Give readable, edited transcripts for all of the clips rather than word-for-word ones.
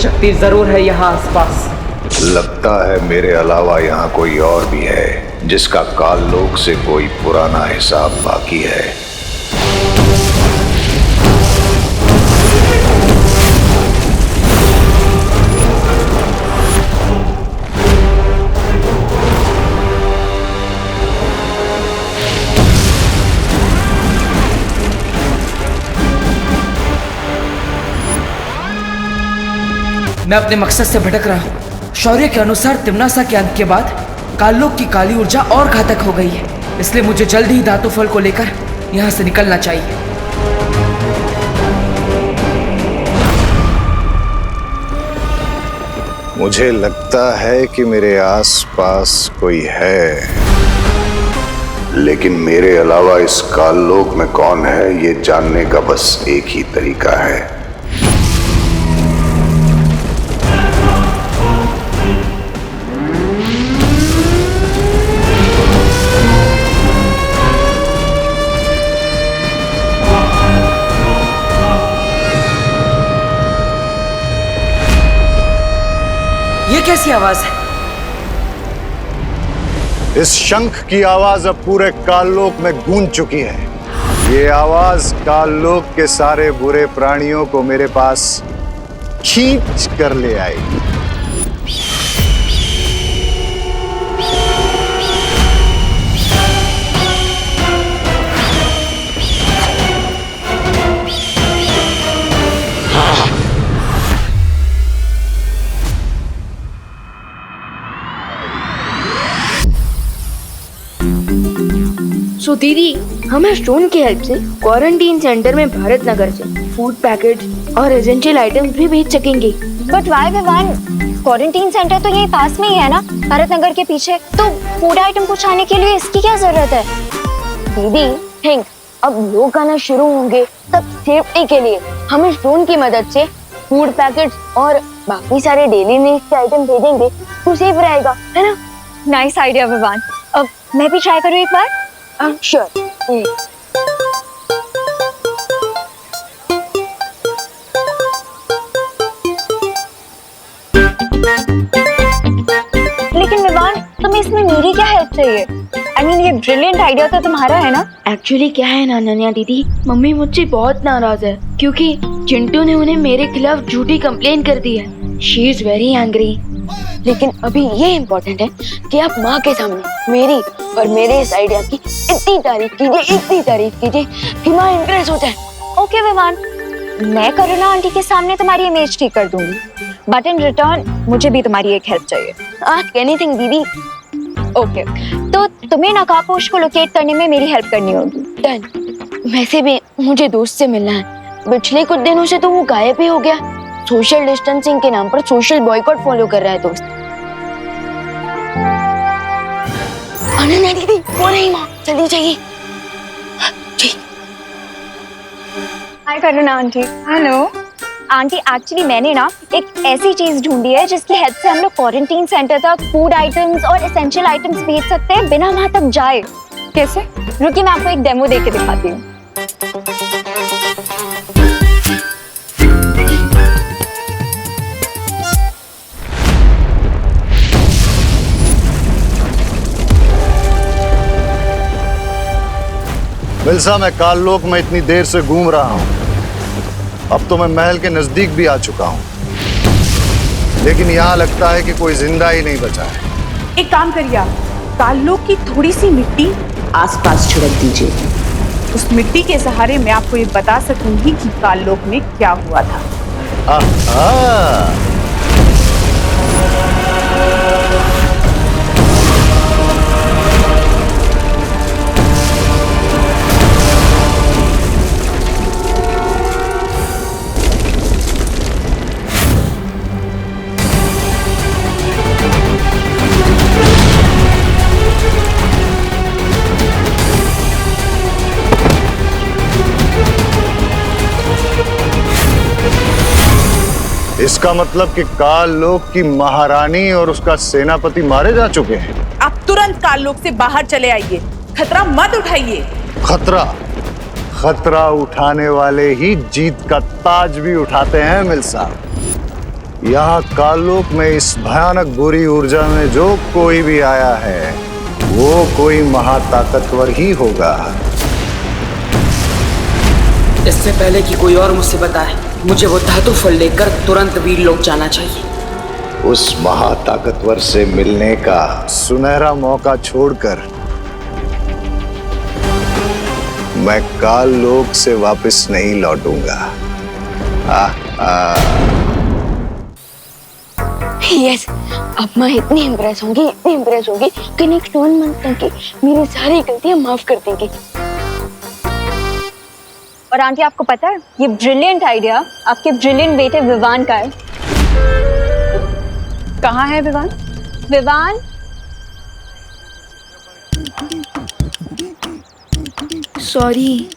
शक्ति जरूर है यहाँ आसपास। लगता है मेरे अलावा यहाँ कोई और भी है जिसका काल लोक से कोई पुराना हिसाब बाकी है। मैं अपने मकसद से भटक रहा हूँ। शौर्य के अनुसार तिम्नासा के अंत के बाद काललोक की काली ऊर्जा और घातक हो गई है, इसलिए मुझे जल्द ही धातु फल को लेकर यहाँ से निकलना चाहिए। मुझे लगता है कि मेरे आसपास कोई है, लेकिन मेरे अलावा इस काललोक में कौन है ये जानने का बस एक ही तरीका है। ये कैसी आवाज है? इस शंख की आवाज अब पूरे काललोक में गूंज चुकी है। ये आवाज काललोक के सारे बुरे प्राणियों को मेरे पास खींच कर ले आएगी। सो दीदी, हम स्टोन की हेल्प से क्वारंटीन सेंटर में भारत नगर से फूड पैकेट और एसेंशियल आइटम्स भी भेज सकेंगे। But why Vivan, quarantine centre तो यही पास में ही है ना, भारत नगर के पीछे। तो फूड आइटम पहुंचाने के लिए इसकी क्या जरूरत है? दीदी थिंक, अब लोग आना शुरू होंगे तब सेफ्टी के लिए हम इस ड्रोन की मदद से फूड पैकेट्स और बाकी सारे डेली नीड्स के आइटम भेजेंगे तो सेफ रहेगा, है ना? Nice idea Vivan. अब मैं भी ट्राई करूँ एक बार? श्योर। लेकिन विवान, तुम्हें इसमें मेरी क्या हेल्प चाहिए? I mean, ये ब्रिलियंट आइडिया तो तुम्हारा है ना? एक्चुअली क्या है ना नन्या दीदी, मम्मी मुझसे बहुत नाराज है क्योंकि चिंटू ने उन्हें मेरे खिलाफ झूठी कंप्लेन कर दी है। She is very angry. लेकिन अभी ये इम्पोर्टेंट है कि आप माँ के सामने मेरी और मेरे इस आइडिया की इतनी तारीफ कीजिए कि माँ इम्प्रेस हो जाए। ओके विवान, मैं करुणा आंटी के सामने तुम्हारी इमेज ठीक कर दूंगी, बट इन रिटर्न मुझे भी तुम्हारी एक हेल्प चाहिए। आस्क एनीथिंग दीदी। ओके, तो तुम्हें नकाबपोश को लोकेट करने में मेरी हेल्प करनी होगी। डन। वैसे भी मुझे दोस्त से मिलना है। पिछले कुछ दिनों से तो वो गायब ही हो गया। सोशल डिस्टेंसिंग के नाम पर सोशल बॉयकॉट फॉलो कर रहा है दोस्त। अनन्या दीदी, वो नहीं माँ, जल्दी चाहिए। हाय करुणा आंटी। हेलो आंटी, एक्चुअली मैंने ना एक ऐसी चीज ढूंढी है जिसकी हेल्प से हम लोग क्वारंटीन सेंटर तक फूड आइटम्स और एसेंशियल आइटम्स भेज सकते हैं बिना वहां तक जाए। कैसे? रुकिए, मैं आपको एक डेमो दे के दिखाती हूँ। मिल्सा, मैं काललोक में इतनी देर से घूम रहा हूँ, अब तो मैं महल के नजदीक भी आ चुका हूँ, लेकिन यहाँ लगता है कि कोई जिंदा ही नहीं बचा है। एक काम करिए, आप काललोक की थोड़ी सी मिट्टी आसपास छिड़क दीजिए। उस मिट्टी के सहारे मैं आपको ये बता सकूंगी कि काललोक में क्या हुआ था। इसका मतलब कि काललोक की महारानी और उसका सेनापति मारे जा चुके हैं। आप तुरंत काललोक से बाहर चले आइए, खतरा मत उठाइए। खतरा उठाने वाले ही जीत का ताज भी उठाते हैं मिल्सा। यहाँ काललोक में इस भयानक बुरी ऊर्जा में जो कोई भी आया है वो कोई महाताकतवर ही होगा। इससे पहले कि कोई और मुझसे बताए, मुझे वो धातु फल लेकर तुरंत वीरलोक जाना चाहिए। उस महाताकतवर से मिलने का सुनहरा मौका छोड़कर मैं काललोक से वापस नहीं लौटूंगा। यस, अब मैं इतनी इम्प्रेस होंगी कि नेक्स्ट 1 मंथ तक की मेरी सारी गलतियां माफ कर देंगी। और आंटी आपको पता है ये ब्रिलियंट आइडिया आपके ब्रिलियंट बेटे विवान का है। कहाँ है Vivan? Vivan, sorry.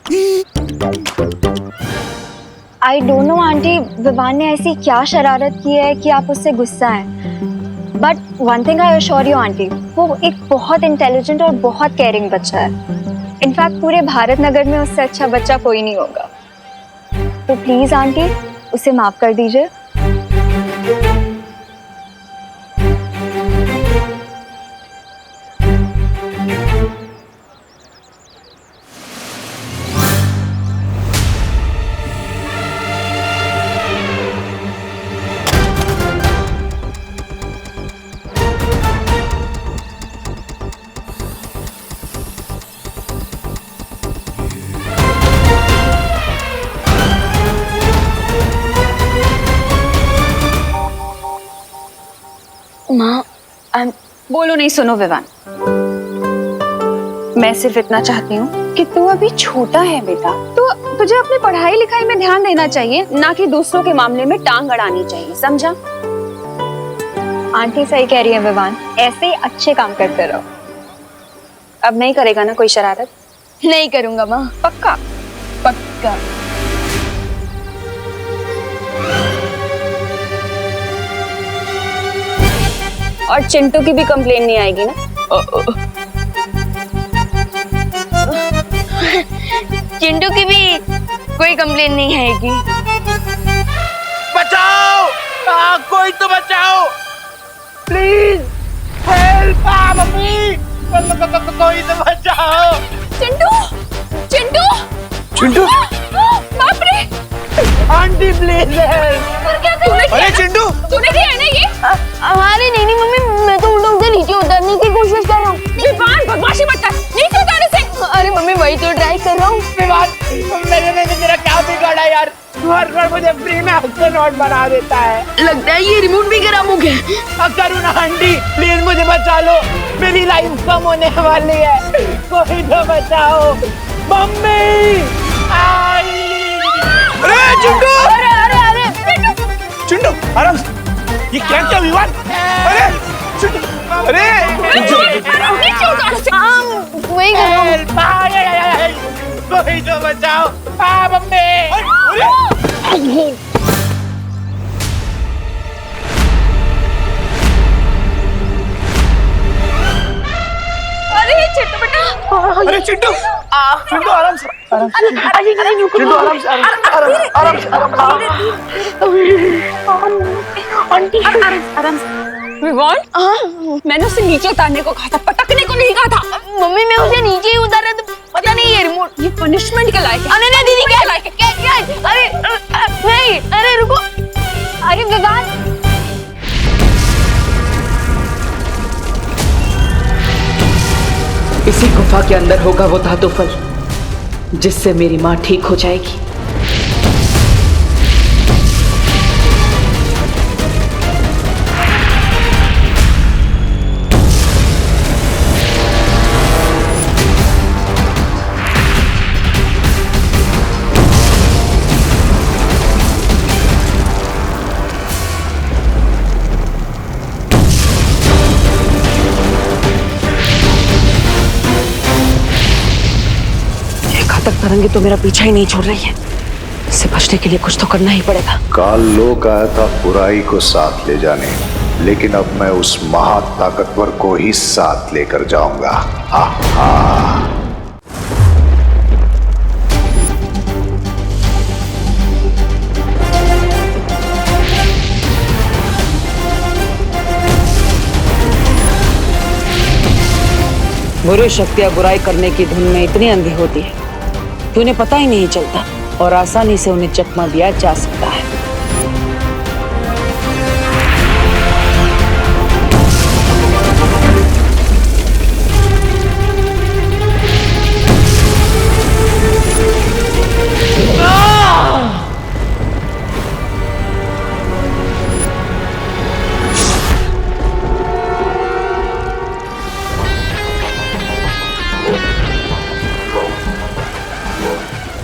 I don't know aunty, Vivan ने ऐसी क्या शरारत की है कि आप उससे गुस्सा हैं। But one thing I assure you aunty, वो एक बहुत इंटेलिजेंट और बहुत केयरिंग बच्चा है। इनफैक्ट पूरे भारत नगर में उससे अच्छा बच्चा कोई नहीं होगा। तो प्लीज आंटी उसे माफ कर दीजिए। माँ, बोलो नहीं। सुनो विवान, मैं सिर्फ इतना चाहती हूँ कि तू अभी छोटा है बेटा, तो तुझे अपनी पढ़ाई लिखाई में ध्यान देना चाहिए, ना कि दूसरों के मामले में टांग अड़ानी चाहिए, समझा? आंटी सही कह रही है विवान, ऐसे ही अच्छे काम करते रहो। अब नहीं करेगा ना कोई शरारत? नहीं करूंगा माँ। पक्का? पक्का। और चिंटू की भी कंप्लेन नहीं आएगी ना? चिंटू की भी कोई कंप्लेन नहीं आएगी। बचाओ! कोई तो बचाओ! Please help! मम्मी! कोई तो बचाओ! चिंटू! चिंटू! चिंटू! बाप रे! Aunty please help! और क्या तूने अरे चिंटू! तूने किया है ना ये? अरे नहीं मम्मी, मैं तो उल्टों से नीचे उतरने की कोशिश कर रहा हूँ। विवान बदमाशी मत कर, नीचे उतारने से। अरे मम्मी वही तो ट्राई कर रहा हूँ। मैंने तेरा क्या बिगाड़ा यार? हर बार मुझे फ्री में एस्ट्रोनॉट बना देता है। लगता है ये रिमोट भी खराब हो गया। करुणा आंटी प्लीज मुझे बचा लो, मेरी लाइफ कम होने वाली है, कोई तो बचाओ। मम्मी! अरे चिंटू! अरे चिंटू आराम से, ये क्या क्या विवाद? अरे चिंटू! अरे नीचे उतार से। वही कर रहा हूँ। कोई तो बचाओ। मम्मी! अरे चिंटू बेटा! अरे चिंटू! चिंटू आराम से, चिंटू आराम से, आराम से। विवान, मैंने उसे नीचे उतारने को कहा था, पटकने को नहीं कहा था। मम्मी मैं उसे नीचे ही उतार रहा था, पता नहीं ये रिमोट। ये पनिशमेंट के लायक है। अरे नहीं दीदी, क्या लायक है? क्या? अरे नहीं, अरे रुको। अरे विवान, इसी गुफा के अंदर होगा वो धातु फल, जिससे मेरी माँ ठीक हो जाएगी। घातक तरंगे तो मेरा पीछा ही नहीं छोड़ रही है। इससे बचने के लिए कुछ तो करना ही पड़ेगा। काललोक आया था बुराई को साथ ले जाने, लेकिन अब मैं उस महाताकतवर को ही साथ लेकर जाऊंगा। हा हा। बुरी शक्तियां बुराई करने की धुन में इतनी अंधी होती है कि उन्हें पता ही नहीं चलता और आसानी से उन्हें चकमा दिया जा सकता है।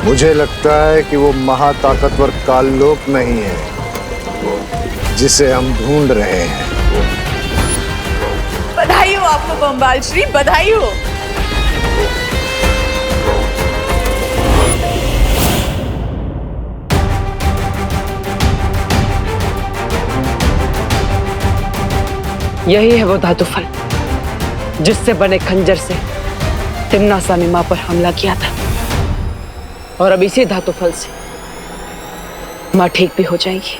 मुझे लगता है कि वो महाताकतवर काललोक नहीं है जिसे हम ढूंढ रहे हैं। बधाई हो आपको बम्बाल श्री, बधाई हो। यही है वो धातु फल जिससे बने खंजर से तिम्नासा ने मां पर हमला किया था, और अब इसी धातु फल से मां ठीक भी हो जाएगी।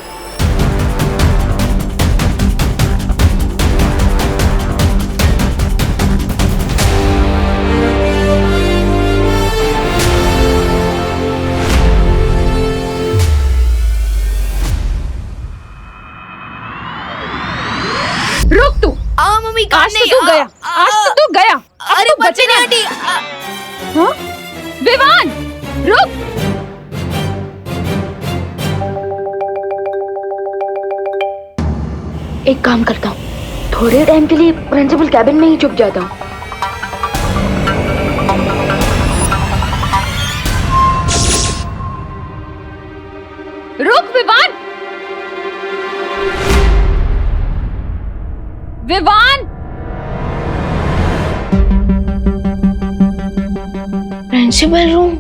रुक तू। मम्मी आज तो तू गया, आज तो तू गया। अरे बच्चे ने आंटी। हाँ? विवान रुक। एक काम करता हूँ, थोड़े टाइम के लिए प्रिंसिपल कैबिन में ही छुप जाता हूँ। रुक विवान। Vivaan principal room.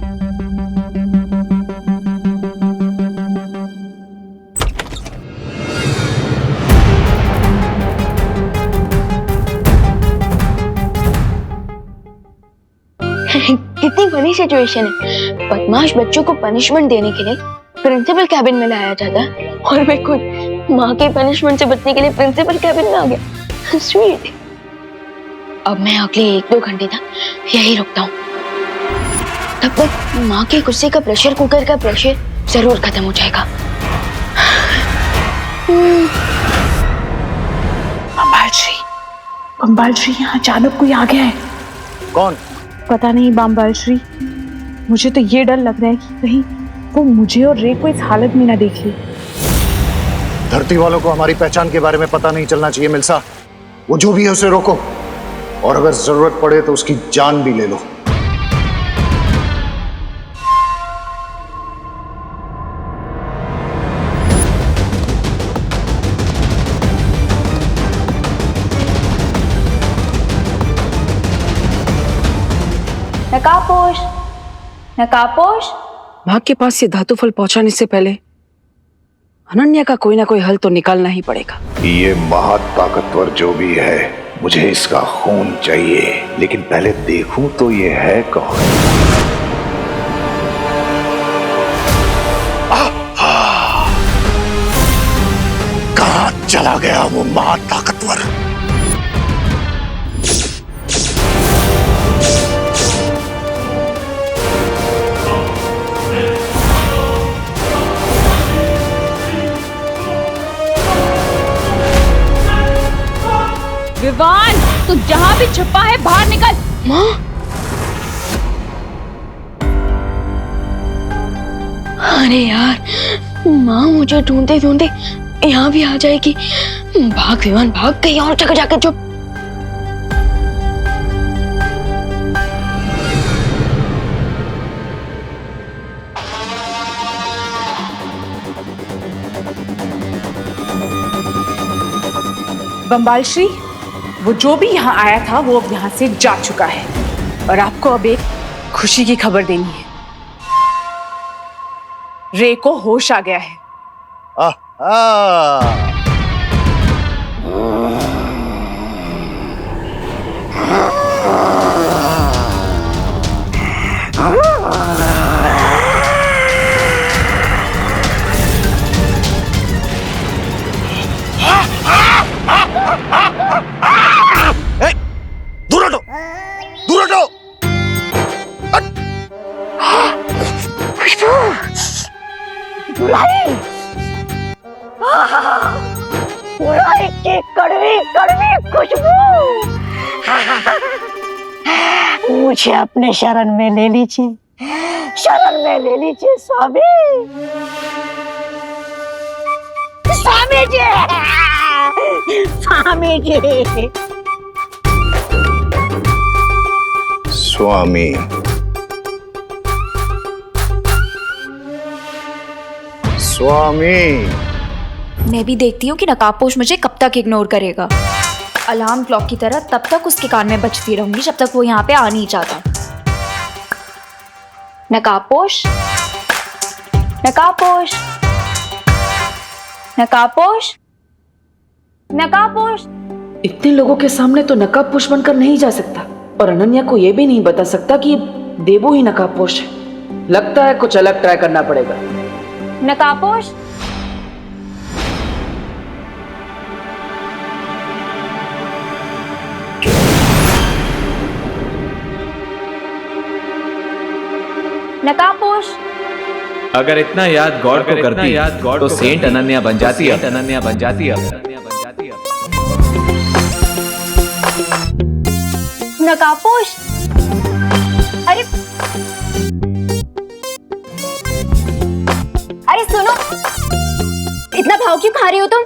कितनी बड़ी सिचुएशन है। बदमाश बच्चों को पनिशमेंट देने के लिए प्रिंसिपल कैबिन में लाया जाता है और मैं खुद माँ के पनिशमेंट से बचने के लिए प्रिंसिपल कैबिन में आ गया। स्वीट। अब मैं अगले 1-2 घंटे तक यही रुकता हूँ। तब तक माँ के गुस्से का प्रेशर कुकर का प्रेशर जरूर खत्म हो जाएगा। बम्बाल श्री यहाँ अचानक कोई आ गया है। कौन? पता नहीं बम्बाल श्री, मुझे तो ये डर लग रहा है कि कहीं वो मुझे और रे को इस हालत में ना देख ले। धरती वालों को हमारी पहचान के बारे में पता नहीं चलना चाहिए मिल्सा। वो जो भी है उसे रोको, और अगर जरूरत पड़े तो उसकी जान भी ले लो। नकापोश, नकापोश। मां के पास ये धातु फल पहुंचाने से पहले अनन्या का कोई ना कोई हल तो निकालना ही पड़ेगा। ये महाताकतवर जो भी है, मुझे इसका खून चाहिए, लेकिन पहले देखूं तो ये है कौन। कहां चला गया वो महाताकतवर? विवान, तू जहाँ भी छुपा है बाहर निकल। माँ, अरे यार, माँ मुझे ढूंढते ढूंढते यहाँ भी आ जाएगी। भाग विवान भाग, कहीं और जगह जाकर चुप। बम्बाल श्री, वो जो भी यहाँ आया था वो अब यहाँ से जा चुका है, और आपको अब एक खुशी की खबर देनी है। रे को होश आ गया है। दूर हटो, दूर बुराई, बुराई की कड़वी कड़वी खुशबू, मुझे अपने शरण में ले लीजिए, शरण में ले लीजिए स्वामी, स्वामी जी, स्वामी जी। स्वामी, स्वामी। मैं भी देखती हूँ कि नकाबपोश मुझे कब तक इग्नोर करेगा। अलार्म क्लॉक की तरह तब तक उसके कान में बजती रहूंगी जब तक वो यहाँ पे आ नहीं जाता। नकाबपोश, नकाबपोश, नकाबपोश, नकाबपोश। इतने लोगों के सामने तो नकाबपोश बनकर नहीं जा सकता, और अनन्या को यह भी नहीं बता सकता कि देवो ही नकाबपोश है। लगता है कुछ अलग ट्राई करना पड़ेगा। नकाबपोश, नकाबपोश। अगर इतना याद गॉड को करती तो सेंट अनन्या बन जाती है, अनन्या बन जाती है। नकाबपोश, अरे अरे सुनो, इतना भाव क्यों खा रही हो तुम?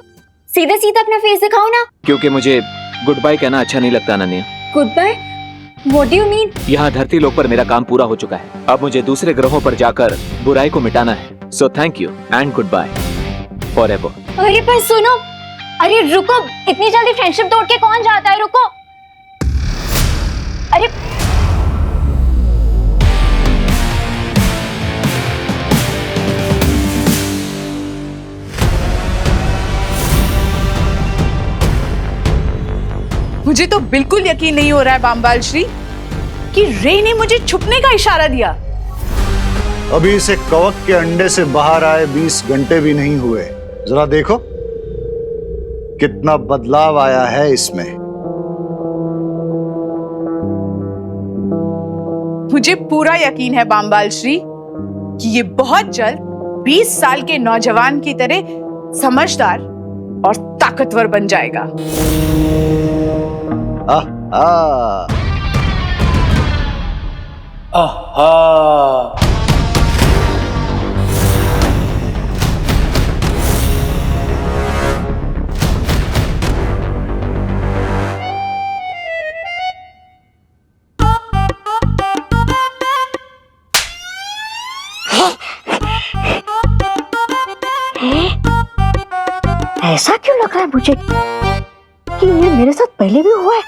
सीधे सीधे अपना फेस दिखाओ ना। क्योंकि मुझे गुड बाय कहना अच्छा नहीं लगता Ananya. Goodbye? What do you mean? यहाँ धरती लोक पर मेरा काम पूरा हो चुका है, अब मुझे दूसरे ग्रहों पर जाकर बुराई को मिटाना है। So thank you and goodbye forever. अरे पर सुनो, अरे रुको, इतनी जल्दी फ्रेंडशिप तोड़ के कौन जाता है? रुको, अरे मुझे तो बिल्कुल यकीन नहीं हो रहा है बामबाल श्री कि रे ने मुझे छुपने का इशारा दिया। अभी इसे कवक के अंडे से बाहर आए 20 घंटे भी नहीं हुए, जरा देखो कितना बदलाव आया है इसमें। मुझे पूरा यकीन है बामबाल श्री कि ये बहुत जल्द 20 साल के नौजवान की तरह समझदार और ताकतवर बन जाएगा। ऐसा क्यों लग रहा है मुझे कि ये मेरे साथ पहले भी हुआ है?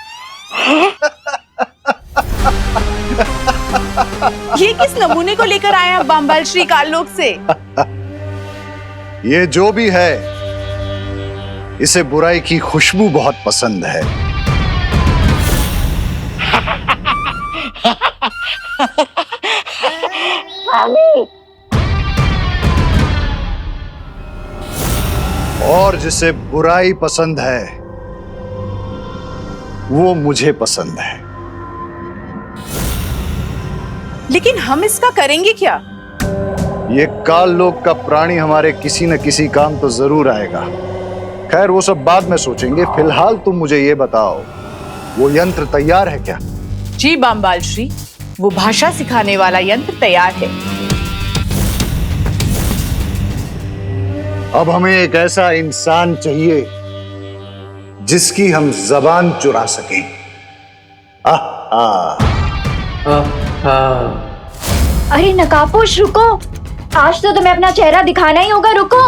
ये किस नमूने को लेकर आए हैं बामबाल श्री काललोक से? ये जो भी है, इसे बुराई की खुशबू बहुत पसंद है। और जिसे बुराई पसंद है वो मुझे पसंद है। लेकिन हम इसका करेंगे क्या? ये काल लोक का प्राणी हमारे किसी न किसी काम तो जरूर आएगा। खैर वो सब बाद में सोचेंगे, फिलहाल तुम मुझे ये बताओ, वो यंत्र तैयार है क्या? जी बामबाल श्री, वो भाषा सिखाने वाला यंत्र तैयार है। अब हमें एक ऐसा इंसान चाहिए जिसकी हम जबान चुरा सकें। अरे नकाबपोश रुको, आज तो तुम्हें अपना चेहरा दिखाना ही होगा। रुको,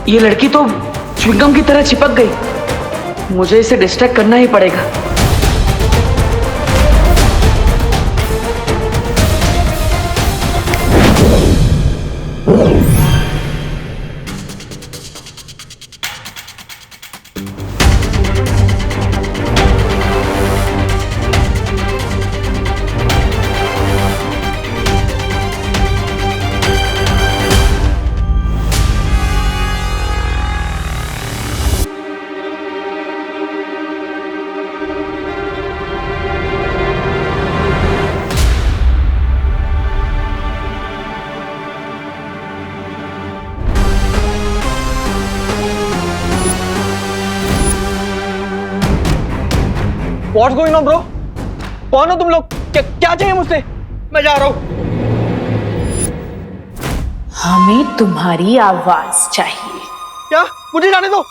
ये लड़की तो च्युइंगम की तरह चिपक गई, मुझे इसे डिस्ट्रैक्ट करना ही पड़ेगा। What's going on, bro? कौन हो तुम लोग? क्या चाहिए मुझसे? मैं जा रहा हूँ। हमें तुम्हारी आवाज चाहिए। क्या? मुझे जाने दो।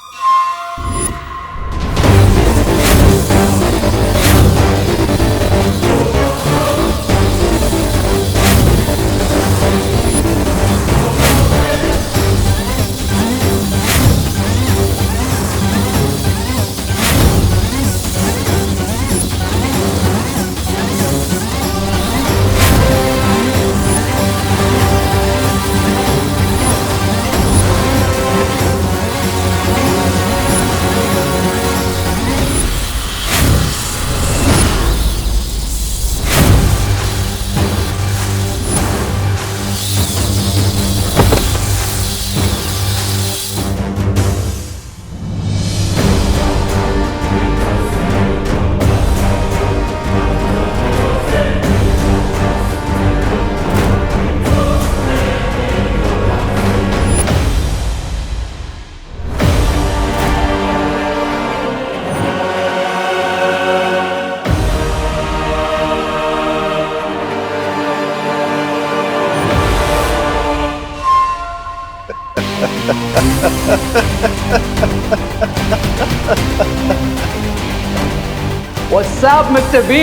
What's up, Mr. B?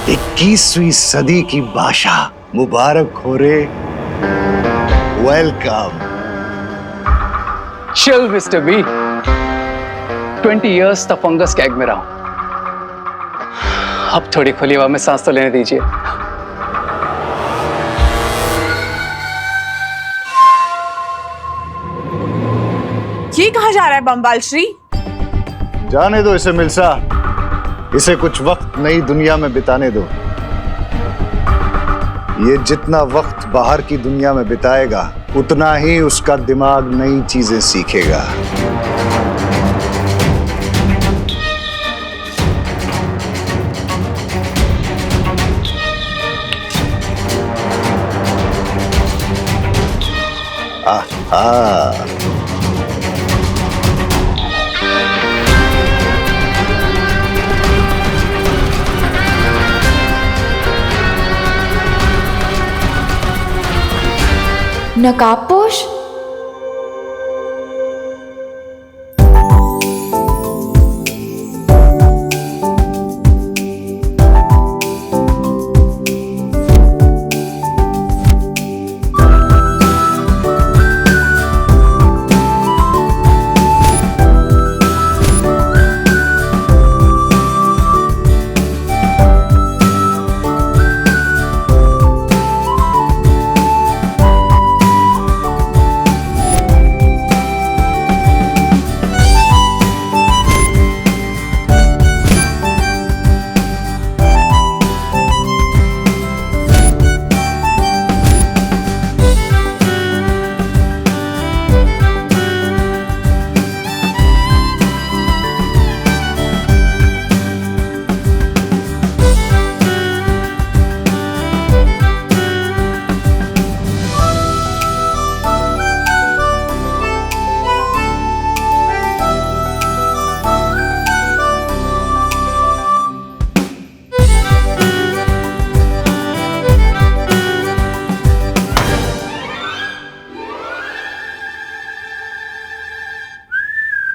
21वीं सदी की भाषा मुबारक हो रे। Welcome. Chill, Mr. B. 20 years तक फंगस कैग में रहा हूं। अब थोड़ी खुली हवा में सांस तो लेने दीजिए। ये कहाँ जा रहा है बम्बाल श्री? जाने दो इसे मिल्सा, इसे कुछ वक्त नई दुनिया में बिताने दो। ये जितना वक्त बाहर की दुनिया में बिताएगा उतना ही उसका दिमाग नई चीजें सीखेगा। आहा। नकाबपोश?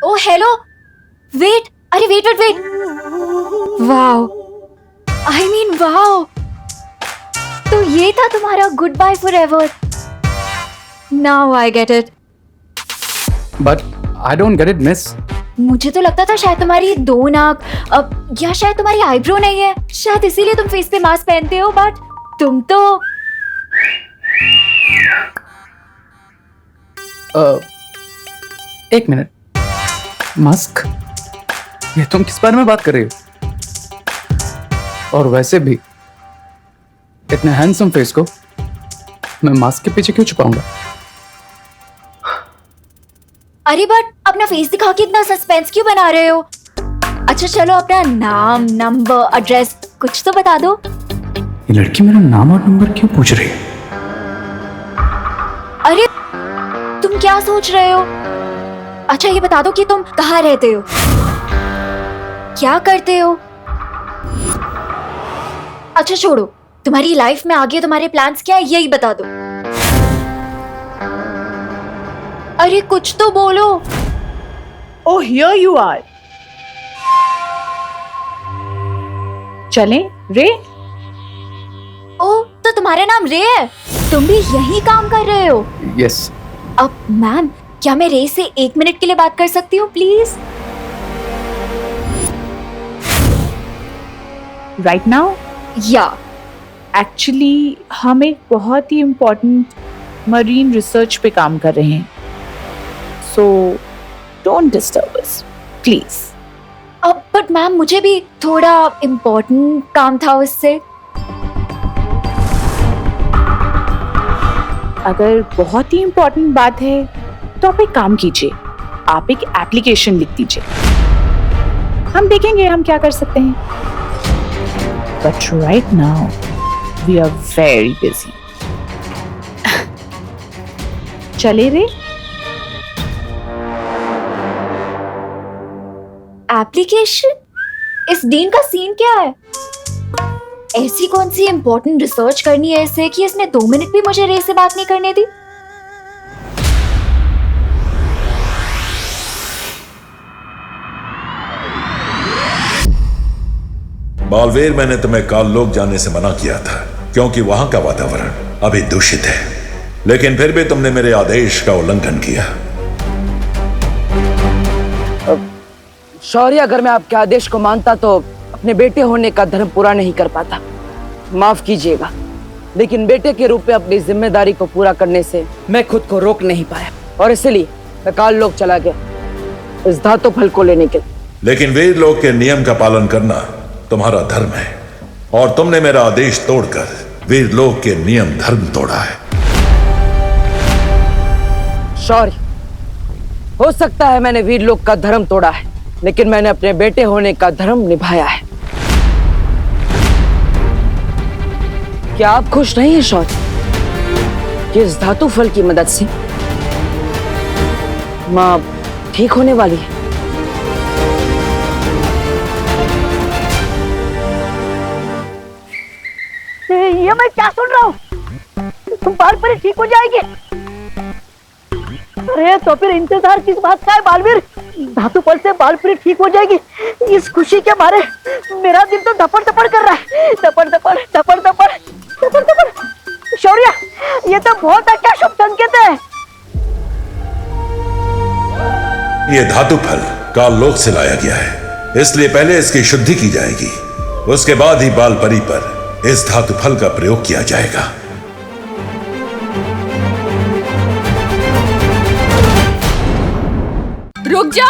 ओ हेलो, वेट, अरे wait wait wait, wow, I mean wow, तो ये था तुम्हारा goodbye forever. Now I get it. But I don't get it miss. मुझे तो लगता था शायद तुम्हारी दो नाक या शायद तुम्हारी आईब्रो नहीं है, शायद इसीलिए तुम फेस पे मास्क पहनते हो, बट तुम तो एक मिनट, मास्क? ये तुम किस बारे में बात कर रही हो? और वैसे भी इतने हैंडसम फेस को मैं मास्क के पीछे क्यों छुपाऊंगा? अरे बट अपना फेस दिखा के इतना सस्पेंस क्यों बना रहे हो? अच्छा चलो अपना नाम, नंबर, एड्रेस कुछ तो बता दो। ये लड़की मेरा नाम और नंबर क्यों पूछ रही है? अरे तुम तुम क्या सोच रहे हो? अच्छा ये बता दो कि तुम कहाँ रहते हो, क्या करते हो? अच्छा छोड़ो, तुम्हारी लाइफ में आगे तुम्हारे प्लान्स क्या है यही बता दो। अरे कुछ तो बोलो। Oh here you are. चलें रे? ओह तो तुम्हारा नाम रे है, तुम भी यही काम कर रहे हो? यस। अब मैम क्या मैं रे से 1 मिनट के लिए बात कर सकती हूँ प्लीज? Right now? या एक्चुअली हम एक बहुत ही इम्पोर्टेंट मरीन रिसर्च पे काम कर रहे हैं, so don't disturb us please. But ma'am मुझे भी थोड़ा इम्पोर्टेंट काम था उससे। अगर बहुत ही इम्पोर्टेंट बात है तो आप एक काम कीजिए, आप एक एप्लीकेशन लिख दीजिए, हम देखेंगे हम क्या कर सकते हैं। But right now we are very busy. चले रे? एप्लीकेशन? इस डीन का सीन क्या है? ऐसी कौन सी इम्पोर्टेंट रिसर्च करनी है इसे कि इसने 2 मिनट भी मुझे रे से बात नहीं करने दी? बालवीर, मैंने तुम्हें काललोक जाने से मना किया था क्योंकि वहां का वातावरण अभी दूषित है, लेकिन फिर भी तुमने मेरे आदेश का उल्लंघन किया। शौर्य, अगर मैं आपके आदेश को मानता तो अपने बेटे होने का धर्म पूरा नहीं कर पाता। माफ कीजिएगा, लेकिन बेटे के रूप में अपनी जिम्मेदारी को पूरा करने से मैं खुद को रोक नहीं पाया और इसलिए मैं काललोक चला गया इस धातु फल को लेने के लिए। लेकिन वीर लोक के नियम का पालन करना तुम्हारा धर्म है और तुमने मेरा आदेश तोड़कर वीर लोक के नियम धर्म तोड़ा है। शौर्य, हो सकता है मैंने वीर लोक का धर्म तोड़ा है, लेकिन मैंने अपने बेटे होने का धर्म निभाया है। क्या आप खुश नहीं हैं शौर्य कि इस धातु फल की मदद से मां ठीक होने वाली है? ये मैं क्या सुन रहा हूँ? तुम बालवीर ठीक हो जाएगी? अरे तो फिर इंतजार किस बात का है बालवीर? धातु फल से बालवीर ठीक हो जाएगी, इस खुशी के मारे मेरा दिल तो धपड़ धपड़ कर रहा है, धपड़ धपड़ धपड़ धपड़ धपड़ धपड़। शौर्य, ये तो बहुत अच्छा शुभ संकेत है। ये धातु फल काललोक से लाया गया है, इसलिए पहले इसकी शुद्धि की जाएगी, उसके बाद ही बाल परी पर इस धातु फल का प्रयोग किया जाएगा। रुक जा,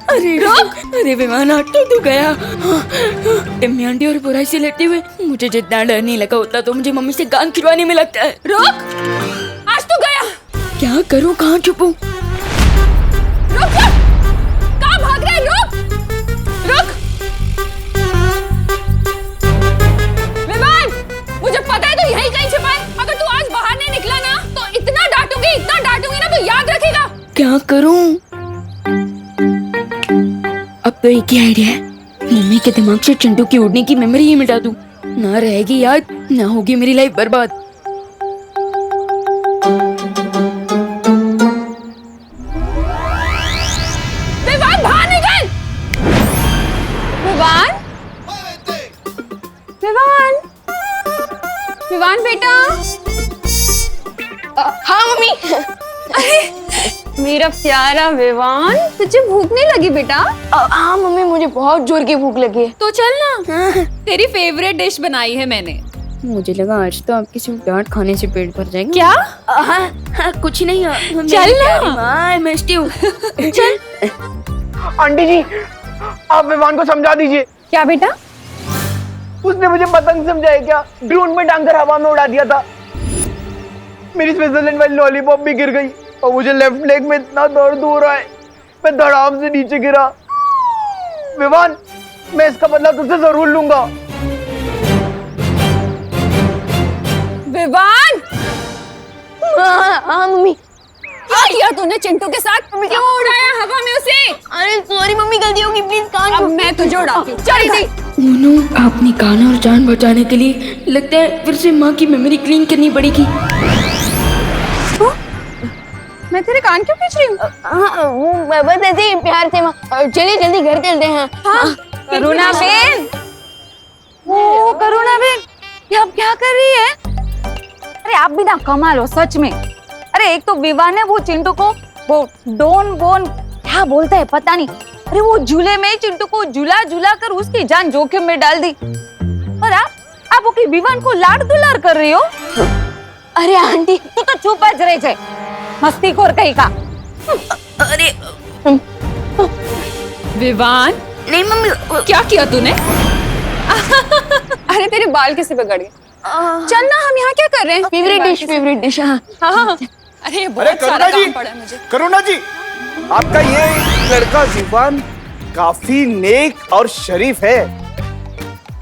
अरे रुक, अरे विमान आठ तो गया। टिम्मी आंटी और बुराई से लड़ते हुए मुझे जितना डर नहीं लगा उतना तो मुझे मम्मी से गान खिलवाने में लगता है। रुक, आज तो गया। क्या करूं, कहाँ छुपूं? रुक, कहाँ भाग रहा है? रुक, रुक। विमान, मुझे पता है तू यहीं कहीं छुपा है। अगर तू आज बाहर नहीं निकला ना तो इतना डांटूंगी ना तो याद रखेगा। क्या करूं? अब तो एक ही आइडिया है, मम्मी के दिमाग से चिंटू की उड़ने की मेमोरी ही मिटा दूं। ना रहेगी याद, ना होगी मेरी लाइफ बर्बाद। विवान बाहर निकल! विवान, विवान, विवान बेटा। हाँ मम्मी। अरे मेरा प्यारा विवान, तुझे भूख नहीं लगी बेटा? हाँ मम्मी, मुझे बहुत जोर की भूख लगी है। तो चल ना, तेरी फेवरेट डिश बनाई है मैंने। मुझे लगा आज तो आपकी सिर्फ डांट खाने से पेट भर जाएगा। क्या? हाँ, कुछ नहीं। चल ना, मैं हूँ। चल। आंटी जी, आप विवान को समझा दीजिए। क्या बेटा? उसने मुझे पतंग समझाया क्या? ड्रोन में टांग कर हवा में उड़ा दिया था। मेरी स्विट्जरलैंड वाली लॉलीपॉप भी गिर गई और मुझे लेफ्ट लेग में इतना दर्द हो रहा है, मैं धड़ाम से नीचे गिरा। विवान, मैं इसका बदला तुझसे जरूर लूंगा। विवान! हाँ मम्मी। किया तूने चिंटू के साथ? क्यों उड़ाया हवा में उसे? अरे सॉरी मम्मी, गलती होगी, प्लीज कान अब मैं तुझे उड़ाती हूँ, चल दी। मोनू, अपनी कान और जान बचाने के लिए लगता है फिर से माँ की मेमोरी क्लीन करनी पड़ेगी। मैं तेरे कान क्यों खींच रही हूँ? हाँ, वो बस ऐसे ही प्यार से माँ। चलिए जल्दी घर चलते हैं। हाँ, करुणा बेन, ओ करुणा बेन, ये आप क्या कर रही है? अरे आप भी ना कमाल हो सच में। अरे एक तो विवाह ने वो चिंटू को वो डोन बोन क्या बोलता है पता नहीं, अरे वो झूले में चिंटू को झूला झूला कर उसकी जान जोखिम में डाल दी। और आप ओके विवान को लाड दुलार कर रही हो? अरे आंटी तू तो चुप ज रही है, मस्तीखोर कहीं का। अरे विवान, नहीं मम्मी, क्या किया तूने? अरे तेरे बाल कैसे बिगड़ गए? चल ना, हम यहाँ क्या कर रहे हैं? Favourite dish. हाँ हाँ, अरे ये बहुत सारा काम पड़ा है मुझे। करुणा जी, आपका ये लड़का विवान काफी नेक और शरीफ है।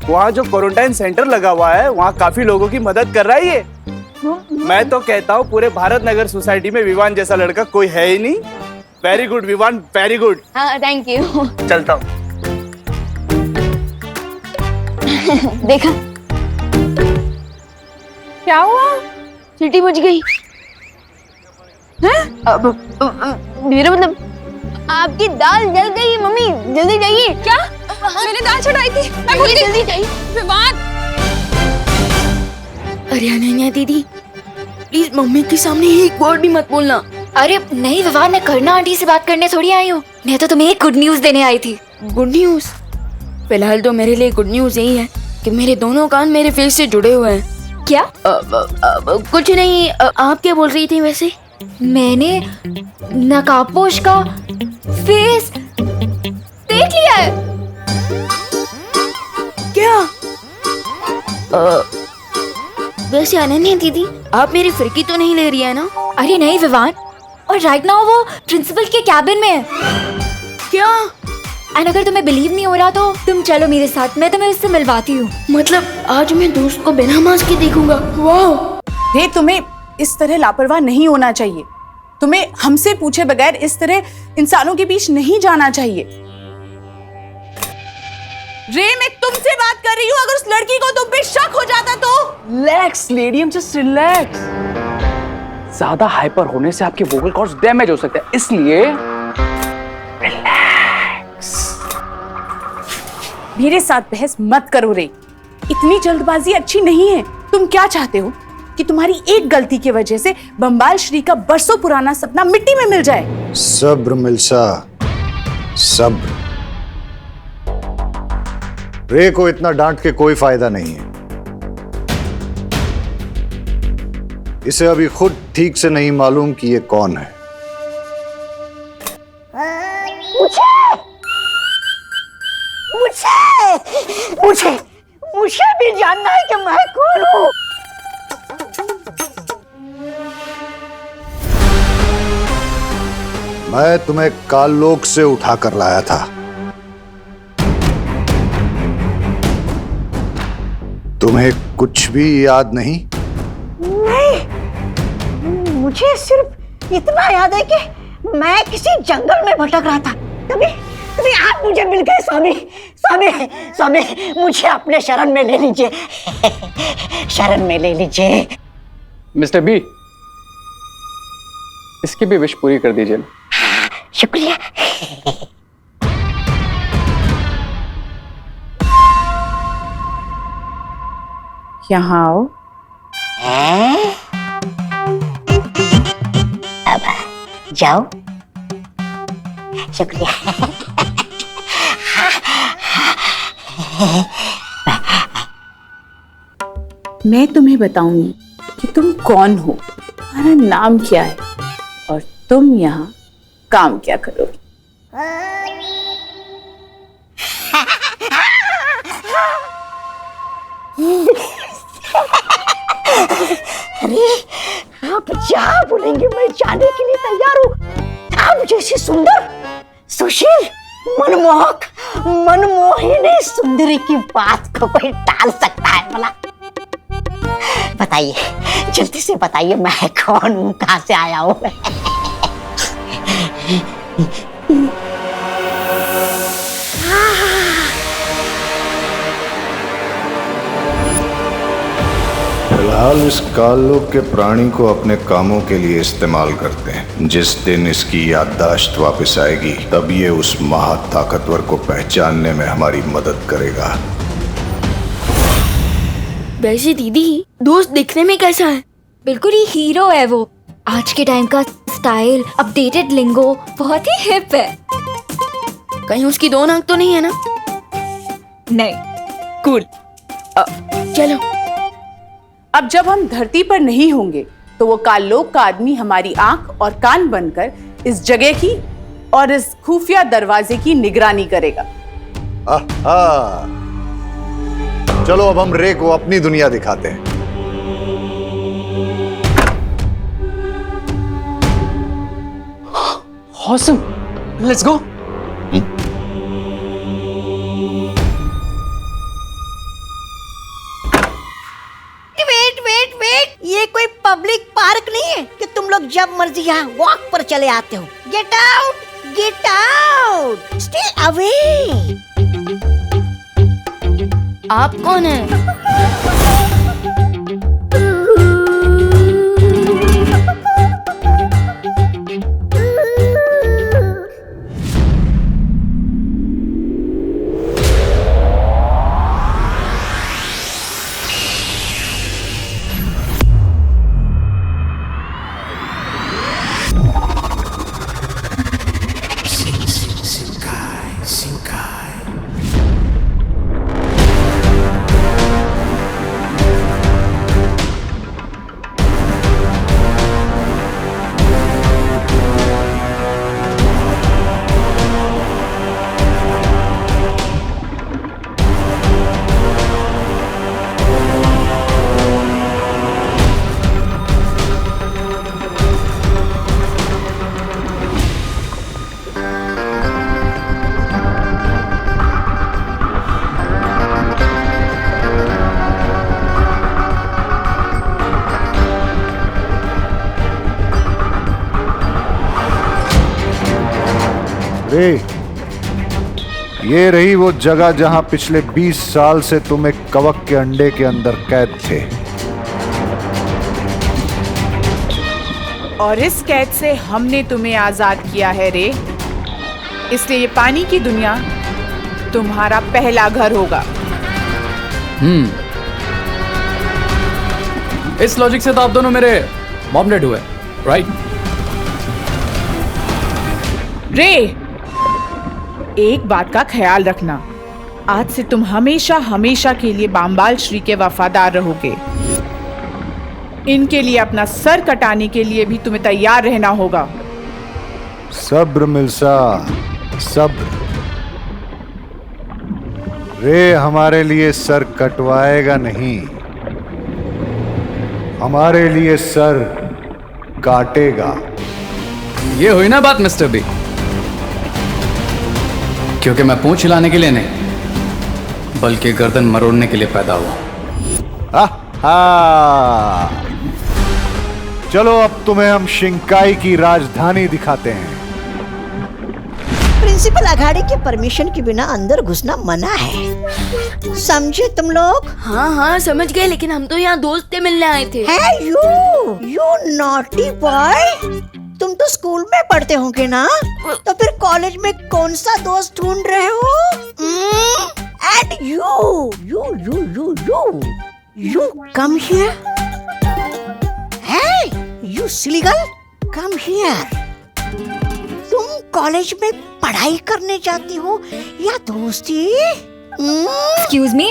वहाँ जो क्वारंटाइन सेंटर लगा हुआ है वहाँ काफी लोगों की मदद कर रहा है ये। मैं तो कहता हूँ पूरे भारत नगर सोसाइटी में विवान जैसा लड़का कोई है ही नहीं। Very good Vivan, very good. हाँ, थैंक यू। चलता हूँ। देखा क्या हुआ? सीटी बज गई। मेरा मतलब आपकी दाल जल गई मम्मी, जल्दी जाइए। क्या? मैंने दाल चढ़ाई थी, मैं भूल गई। जल्दी जाइए। विवान, अरे अनन्या दीदी, प्लीज मम्मी के सामने एक वर्ड भी मत बोलना। अरे नहीं विवान, मैं करना आंटी से बात करने थोड़ी आई हूँ, मैं तो तुम्हें एक गुड न्यूज देने आई थी। Good news? फिलहाल तो मेरे लिए गुड न्यूज यही है कि मेरे दोनों कान मेरे फेस से जुड़े हुए हैं। क्या? कुछ नहीं। आप क्या बोल रही थी वैसे? मैंने नकाबपोश का फेस देख लिया है। क्या? वैसे अनन्या दीदी, आप मेरी फिरकी तो नहीं ले रही है ना? अरे नहीं विवान, और राइट नाउ वो प्रिंसिपल के कैबिन में है। क्या? एंड अगर तुम्हें बिलीव नहीं हो रहा तो तुम चलो मेरे साथ, मैं तुम्हें उससे मिलवाती हूँ। मतलब आज मैं दोस्त को बिना मास्क के देखूंगा? वाह! रे, तुम्हें इस तरह लापरवाह नहीं होना चाहिए। तुम्हें हमसे पूछे बगैर इस तरह इंसानों के बीच नहीं जाना चाहिए। रे, मैं तुमसे बात कर रही हूँ, अगर उस लड़की को तुम पे शक हो जाता तो? Relax lady, just relax. ज्यादा हाइपर होने से आपके वोकल कॉर्ड्स डैमेज हो सकते हैं, इसलिए रिलैक्स। मेरे साथ बहस मत करो रे, इतनी जल्दबाजी अच्छी नहीं है। तुम क्या चाहते हो कि तुम्हारी एक गलती की वजह से बंबाल श्री का बरसों पुराना सपना मिट्टी में मिल जाए? सब्र मिल्सा, सब्र। रे को इतना डांट के कोई फायदा नहीं है। इसे अभी खुद ठीक से नहीं मालूम कि ये कौन है। मुझे भी जानना है कि मैं कौन हूँ। मैं तुम्हें काललोक से उठा कर लाया था। तुम्हें कुछ भी याद नहीं? नहीं, मुझे सिर्फ इतना याद है कि मैं किसी जंगल में भटक रहा था, तभी आप मुझे मिल गए। स्वामी स्वामी स्वामी, मुझे अपने शरण में ले लीजिए, शरण में ले लीजिए। मिस्टर बी, इसकी भी विश पूरी कर दीजिए। शुक्रिया। यहाँ आओ। अब जाओ। शुक्रिया। मैं तुम्हें बताऊंगी कि तुम कौन हो, तुम्हारा नाम क्या है और तुम यहाँ काम क्या करोगे। अरे आप जहाँ बोलेंगे मैं जाने के लिए तैयार हूँ। आप जैसी सुंदर, सुशील, मनमोहक, मनमोहिनी सुंदरी की बात को कोई टाल सकता है भला? बताइए, जल्दी से बताइए, मैं कौन हूँ, कहाँ से आया हूँ? फिलहाल इस काललोक के प्राणी को अपने कामों के लिए इस्तेमाल करते हैं। जिस दिन इसकी याददाश्त वापस आएगी तब ये उस महाताकतवर को पहचानने में हमारी मदद करेगा। वैसे दीदी दोस्त दिखने में कैसा है? बिल्कुल ही हीरो है वो। आज के टाइम का स्टाइल, अपडेटेड लिंगो, बहुत ही हिप है। कहीं उसकी दो नाक तो नहीं है ना? नहीं, कूल। चलो। अब जब हम धरती पर नहीं होंगे तो वो काललोक का आदमी हमारी आंख और कान बनकर इस जगह की और इस खुफिया दरवाजे की निगरानी करेगा। आहा। चलो अब हम रे को अपनी दुनिया दिखाते हैं। Awesome. Let's go. वेट, ये कोई पब्लिक पार्क नहीं है कि तुम लोग जब मर्जी यहाँ वॉक पर चले आते हो। Get out, stay away. आप कौन है? रे, ये रही वो जगह जहां पिछले 20 साल से तुम एक कवक के अंडे के अंदर कैद थे। और इस कैद से हमने तुम्हें आजाद किया है रे। इसलिए ये पानी की दुनिया तुम्हारा पहला घर होगा। इस लॉजिक से तो आप दोनों मेरे मॉम डैड हुए, राइट? रे, एक बात का ख्याल रखना, आज से तुम हमेशा हमेशा के लिए बाम्बाल श्री के वफादार रहोगे। इनके लिए अपना सर कटाने के लिए भी तुम्हें तैयार रहना होगा। सब्र मिल्सा, सब्र। रे हमारे लिए सर कटवाएगा नहीं, हमारे लिए सर काटेगा। ये हुई ना बात मिस्टर बी, क्योंकि मैं पूंछ हिलाने के लिए नहीं बल्कि गर्दन मरोड़ने के लिए पैदा हुआ। चलो अब तुम्हें हम शिंकाई की राजधानी दिखाते हैं। प्रिंसिपल अघाड़ी के परमिशन के बिना अंदर घुसना मना है, समझे तुम लोग? हाँ समझ गए, लेकिन हम तो यहाँ दोस्त से मिलने आए थे। है यू नॉटी बॉय। तुम तो स्कूल में पढ़ते होंगे ना, तो फिर कॉलेज में कौन सा दोस्त ढूंढ रहे हो? And you come here. Hey, you silly girl, come here. तुम कॉलेज में पढ़ाई करने जाती हो या दोस्ती? Excuse me?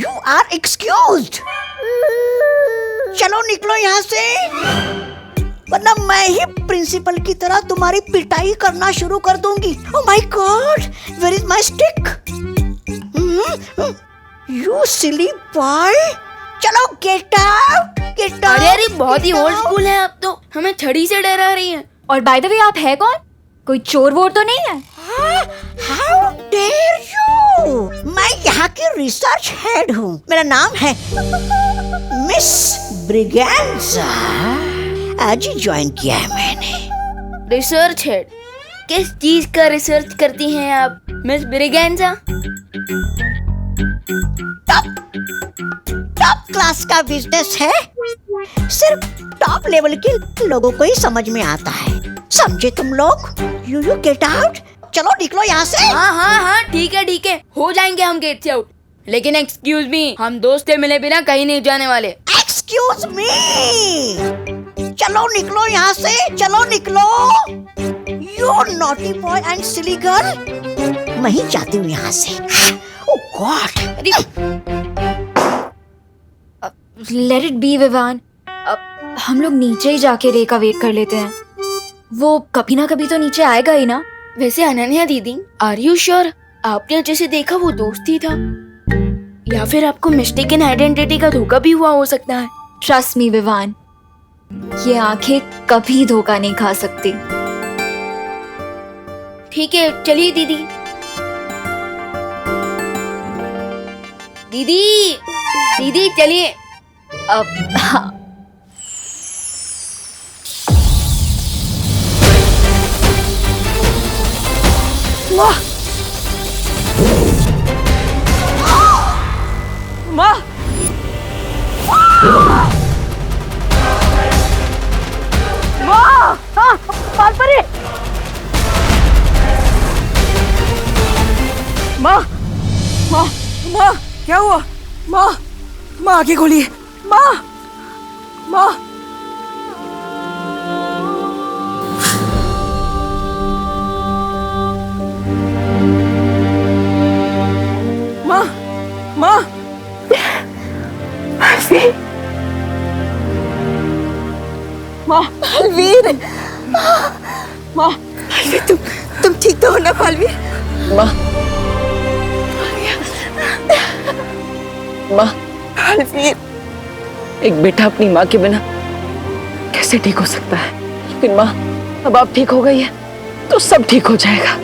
You are excused. चलो निकलो यहाँ से, वरना मैं ही प्रिंसिपल की तरह तुम्हारी पिटाई करना शुरू कर दूंगी। Oh my God, where is my stick? You silly boy. चलो get out, get out. अरे बहुत ही ओल्ड स्कूल है, अब तो हमें छड़ी से डरा रही हैं। और बाय द वे आप है कौन? कोई चोर वोर तो नहीं है? How dare you? मैं यहाँ की रिसर्च हेड हूँ। मेरा नाम है मिस ब्रिगेंजा। आज ही ज्वाइन किया है मैंने। रिसर्च हेड किस चीज का रिसर्च करती हैं आप मिस ब्रिगेंजा? टॉप क्लास का बिजनेस है, सिर्फ टॉप लेवल के लोगों को ही समझ में आता है, समझे तुम लोग? यू गेट आउट, चलो निकलो यहाँ से। हाँ ठीक है, हो जाएंगे हम गेट से आउट। लेकिन एक्सक्यूज मी, हम दोस्त से मिले बिना कहीं नहीं जाने वाले। एक्सक्यूज मी, चलो निकलो यहाँ से, चलो निकलो। You naughty boy and silly girl, मैं ही जाती हूँ यहाँ से। Oh god, let it be Vivaan, अब हम लोग नीचे ही जाके रे का वेट कर लेते हैं, वो कभी ना कभी तो नीचे आएगा ही ना। वैसे अनन्या दीदी, आर यू श्योर आपने जैसे देखा वो दोस्त ही था, या फिर आपको मिस्टेकन आइडेंटिटी का धोखा भी हुआ हो सकता है? ट्रस्ट मी विवान, ये आंखें कभी धोखा नहीं खा सकती। ठीक है, चलिए दीदी। दीदी चलिए। अब हाँ, माँ माँ बालपरी, माँ माँ माँ क्या हुआ? माँ आगे खोलिए। माँ माँ माँ माँ पालवीर, माँ तुम ठीक तो हो ना पालवीर? माँ पालवीर, एक बेटा अपनी माँ के बिना कैसे ठीक हो सकता है? लेकिन माँ, अब आप ठीक हो गई है तो सब ठीक हो जाएगा।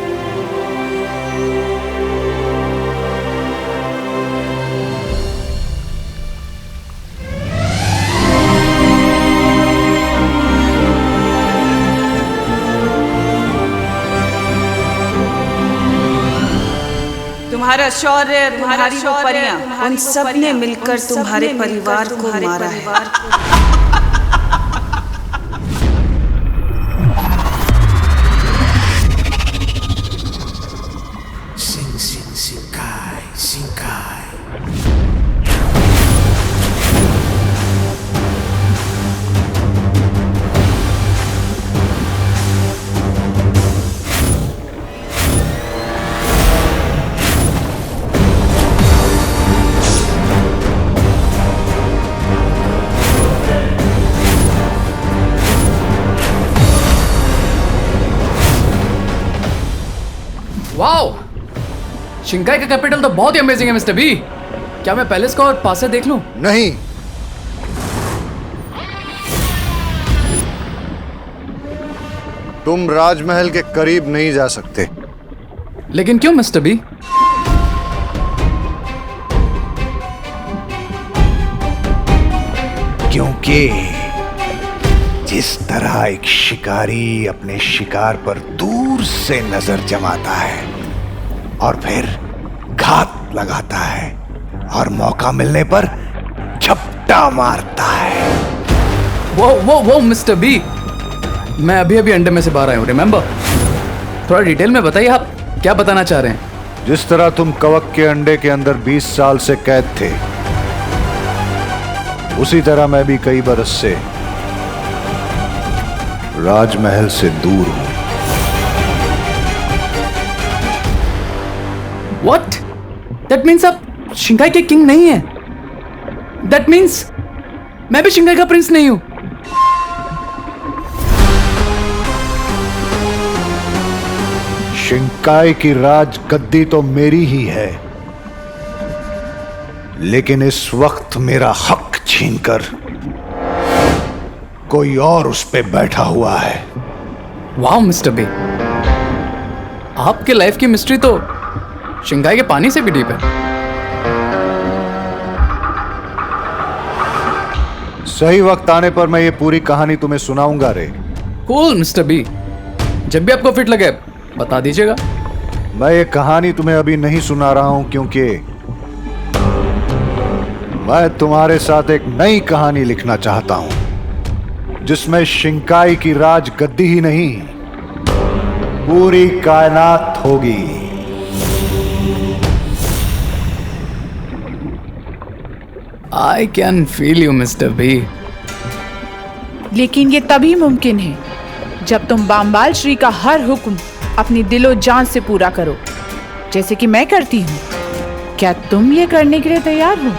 तुम्हारा शौर्य, तुम्हारी वो परियां, उन सब ने मिलकर तुम्हारे परिवार को मारा है। वाओ, शिंकाई का कैपिटल तो बहुत ही अमेजिंग है मिस्टर बी। क्या मैं पहले इसको और पास से देख लूं? नहीं, तुम राजमहल के करीब नहीं जा सकते। लेकिन क्यों मिस्टर बी? क्योंकि जिस तरह एक शिकारी अपने शिकार पर दूर से नजर जमाता है और फिर घात लगाता है और मौका मिलने पर झपटा मारता है। वो मिस्टर बी, मैं अभी अंडे में से बाहर आया हूँ, रिमेम्बर? थोड़ा डिटेल में बताइए, आप क्या बताना चाह रहे हैं? जिस तरह तुम कवक के अंडे के अंदर 20 साल से कैद थे, उसी तरह मैं भी कई बरस से राजमहल से दूर हूं। What? That means आप शिंकाई के किंग नहीं हैं। That means मैं भी शिंकाई का प्रिंस नहीं हूं। शिंकाई की राज गद्दी तो मेरी ही है, लेकिन इस वक्त मेरा हक छीनकर कोई और उस पे बैठा हुआ है। वाह मिस्टर बी, आपके लाइफ की मिस्ट्री तो शिंकाई के पानी से भी डीप है। सही वक्त आने पर मैं ये पूरी कहानी तुम्हें सुनाऊंगा रे। कूल मिस्टर बी, जब भी आपको फिट लगे बता दीजिएगा। मैं ये कहानी तुम्हें अभी नहीं सुना रहा हूं क्योंकि मैं तुम्हारे साथ एक नई कहानी लिखना चाहता हूं जिसमें शिंकाई की राज गद्दी ही नहीं पूरी कायनात होगी। I can feel you mister B. लेकिन ये तभी मुमकिन है जब तुम बामबाल श्री का हर हुक्म अपनी दिलो जान से पूरा करो, जैसे कि मैं करती हूँ। क्या तुम ये करने के लिए तैयार हो?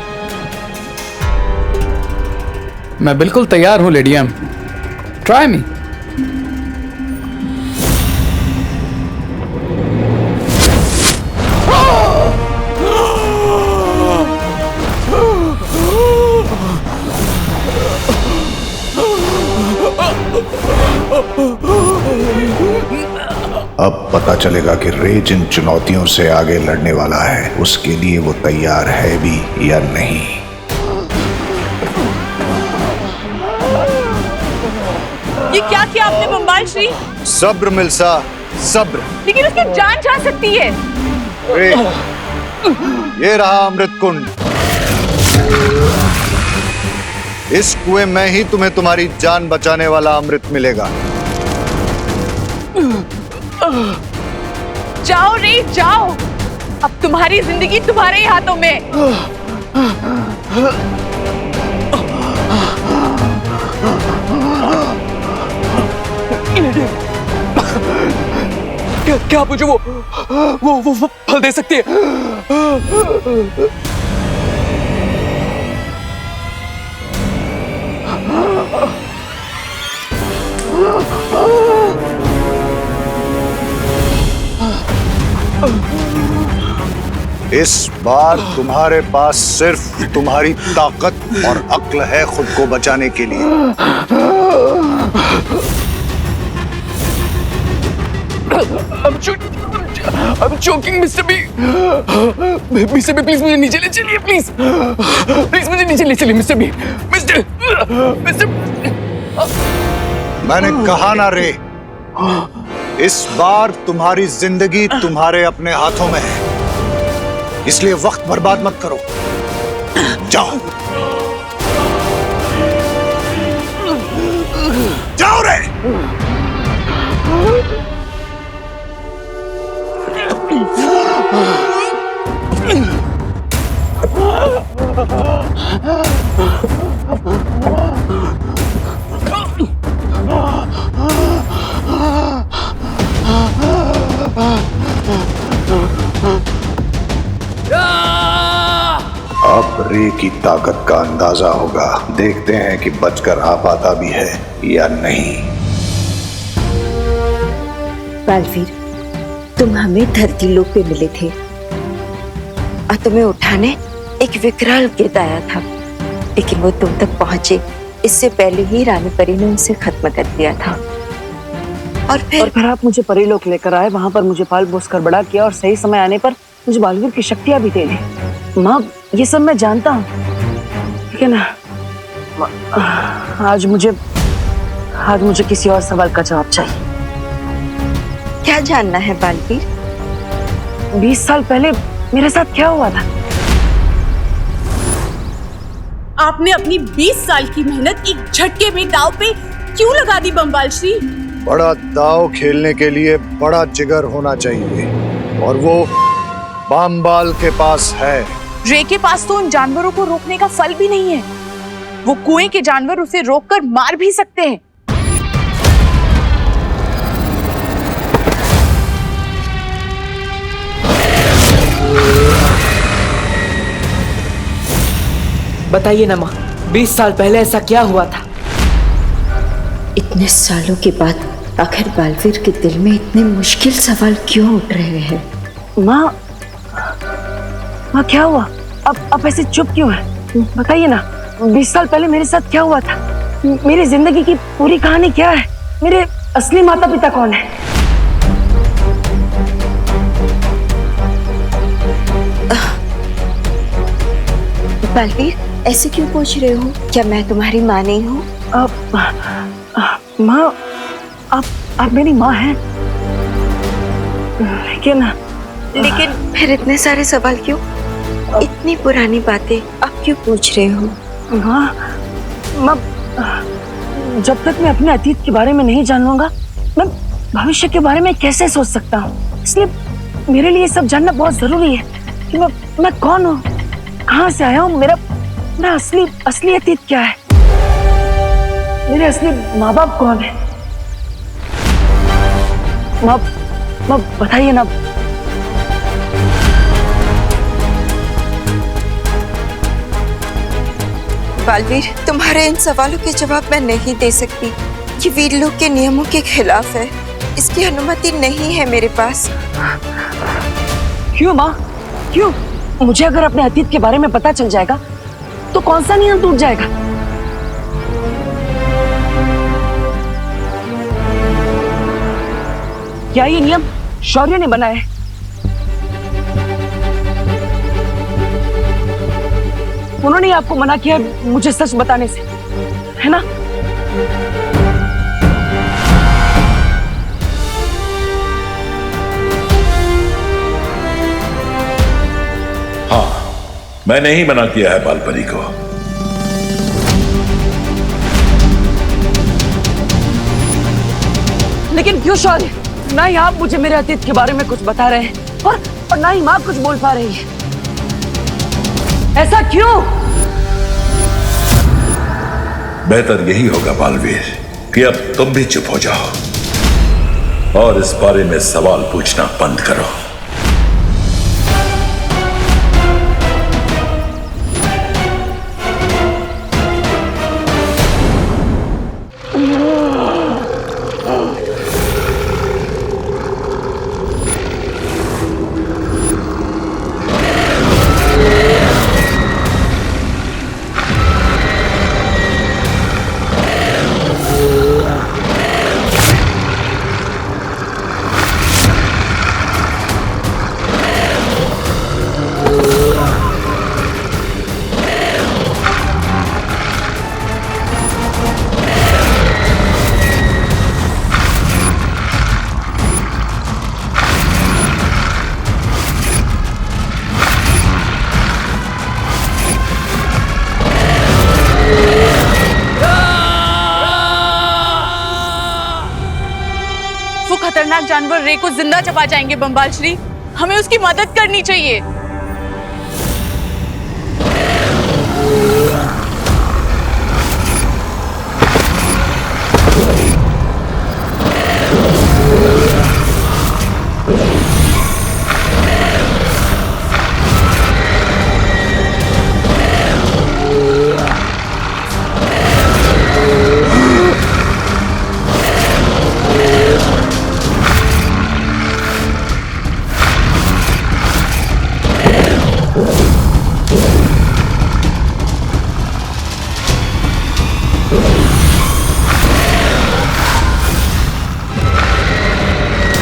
मैं बिल्कुल तैयार हूँ लेडी एम। Try me. अब पता चलेगा कि रे जिन चुनौतियों से आगे लड़ने वाला है उसके लिए वो तैयार है भी या नहीं। ये क्या किया आपने बम्बाल श्री? सब्र मिल्सा, सब्र। लेकिन उसकी जान जा सकती है। रे, ये रहा अमृत कुंड। इस कुएं में ही तुम्हें तुम्हारी जान बचाने वाला अमृत मिलेगा। जाओ रे जाओ, अब तुम्हारी जिंदगी तुम्हारे ही हाथों में। क्या आप मुझे वो फल दे सकती है? इस बार तुम्हारे पास सिर्फ तुम्हारी ताकत और अक्ल है खुद को बचाने के लिए। I'm joking, Mr. B. Mr. B, please मुझे नीचे ले चलिए, please. Please मुझे नीचे ले चलिए, Mr. B. Mr. मैंने कहा ना रे, इस बार तुम्हारी जिंदगी तुम्हारे अपने हाथों में है, इसलिए वक्त बर्बाद मत करो। जाओ जाओ रे। अब रे की ताकत का अंदाजा होगा। देखते हैं कि बचकर आ पाता भी है या नहीं। बालवीर, तुम हमें धरती लोक पे मिले थे और तुम्हें उठाने एक विकराल गिद्ध आया था, लेकिन वो तुम तक पहुंचे इससे पहले ही रानी परी ने उसे खत्म कर दिया था। और फिर आप मुझे परीलोक लेकर आए, वहां पर मुझे पाल पोस कर बड़ा किया और सही समय आने पर मुझे बालवीर की शक्तियां भी दे दी। माँ, ये सब मैं जानता हूँ, लेकिन आज मुझे किसी और सवाल का जवाब चाहिए। क्या जानना है बालवीर? 20 साल पहले मेरे साथ क्या हुआ था? आपने अपनी 20 साल की मेहनत एक झटके में दांव पे क्यों लगा दी बम्बाल श्री? बड़ा दांव खेलने के लिए बड़ा जिगर होना चाहिए, और वो बामबाल के पास है। रे के पास तो उन जानवरों को रोकने का फल भी नहीं है। वो कुएं के जानवर उसे रोककर मार भी सकते हैं। बताइए ना माँ, 20 साल पहले ऐसा क्या हुआ था? इतने सालों के बाद आखिर बालवीर के दिल में इतने मुश्किल सवाल क्यों उठ रहे हैं? माँ क्या हुआ? अब ऐसे चुप क्यों है? बताइए ना, 20 साल पहले मेरे साथ क्या हुआ था? मेरी जिंदगी की पूरी कहानी क्या है? मेरे असली माता पिता कौन है? बालवीर, ऐसे क्यों पूछ रहे हो? क्या मैं तुम्हारी माँ नहीं हूँ? माँ, आप मेरी माँ हैं? लेकिन फिर इतने सारे सवाल क्यों? इतनी पुरानी बातें आप क्यों पूछ रहे हो? माँ, जब तक मैं अपने अतीत के बारे में नहीं जान लूंगा, मैं भविष्य के बारे में कैसे सोच सकता हूँ? इसलिए मेरे लिए सब जानना बहुत जरूरी है कि मैं कौन हूँ, कहाँ से आया हूँ, मेरा असली अतीत क्या है, मेरे असली माँ बाप कौन है? माँ बताइए ना। बालवीर, तुम्हारे इन सवालों के जवाब मैं नहीं दे सकती। ये वीरलोक के नियमों के खिलाफ है। इसकी अनुमति नहीं है मेरे पास। क्यों माँ, क्यों? मुझे अगर अपने अतीत के बारे में पता चल जाएगा तो कौन सा नियम टूट जाएगा? क्या ये नियम शौर्य ने बनाया है? उन्होंने ही आपको मना किया मुझे सच बताने से, है ना? हाँ, मैंने ही मना किया है बालपरी को। लेकिन क्यों शौर्य? ना ही आप मुझे मेरे अतीत के बारे में कुछ बता रहे हैं और ना ही माँ कुछ बोल पा रही है। ऐसा क्यों? बेहतर यही होगा बालवीर कि अब तुम भी चुप हो जाओ और इस बारे में सवाल पूछना बंद करो। खतरनाक जानवर रे को जिंदा चबा जाएंगे बम्बाल श्री, हमें उसकी मदद करनी चाहिए।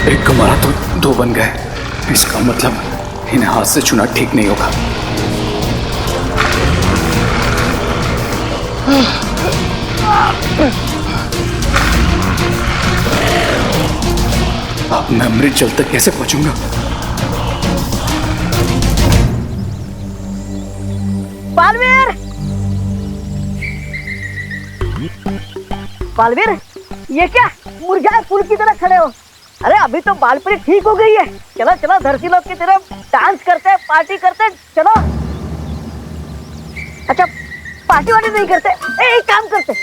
एक को मारा तो दो बन गए। इसका मतलब इन्हें हाथ से छूना ठीक नहीं होगा। अब मैं अमृतजल तक कैसे पहुंचूंगा? बालवीर! बालवीर, ये क्या मुरझाए फूल की तरह खड़े हो? अरे अभी तो बालपरी ठीक हो गई है। चलो चलो धरती लोग की तरफ डांस करते, पार्टी करते, चलो। अच्छा, पार्टी वार्टी नहीं करते? एक काम करते,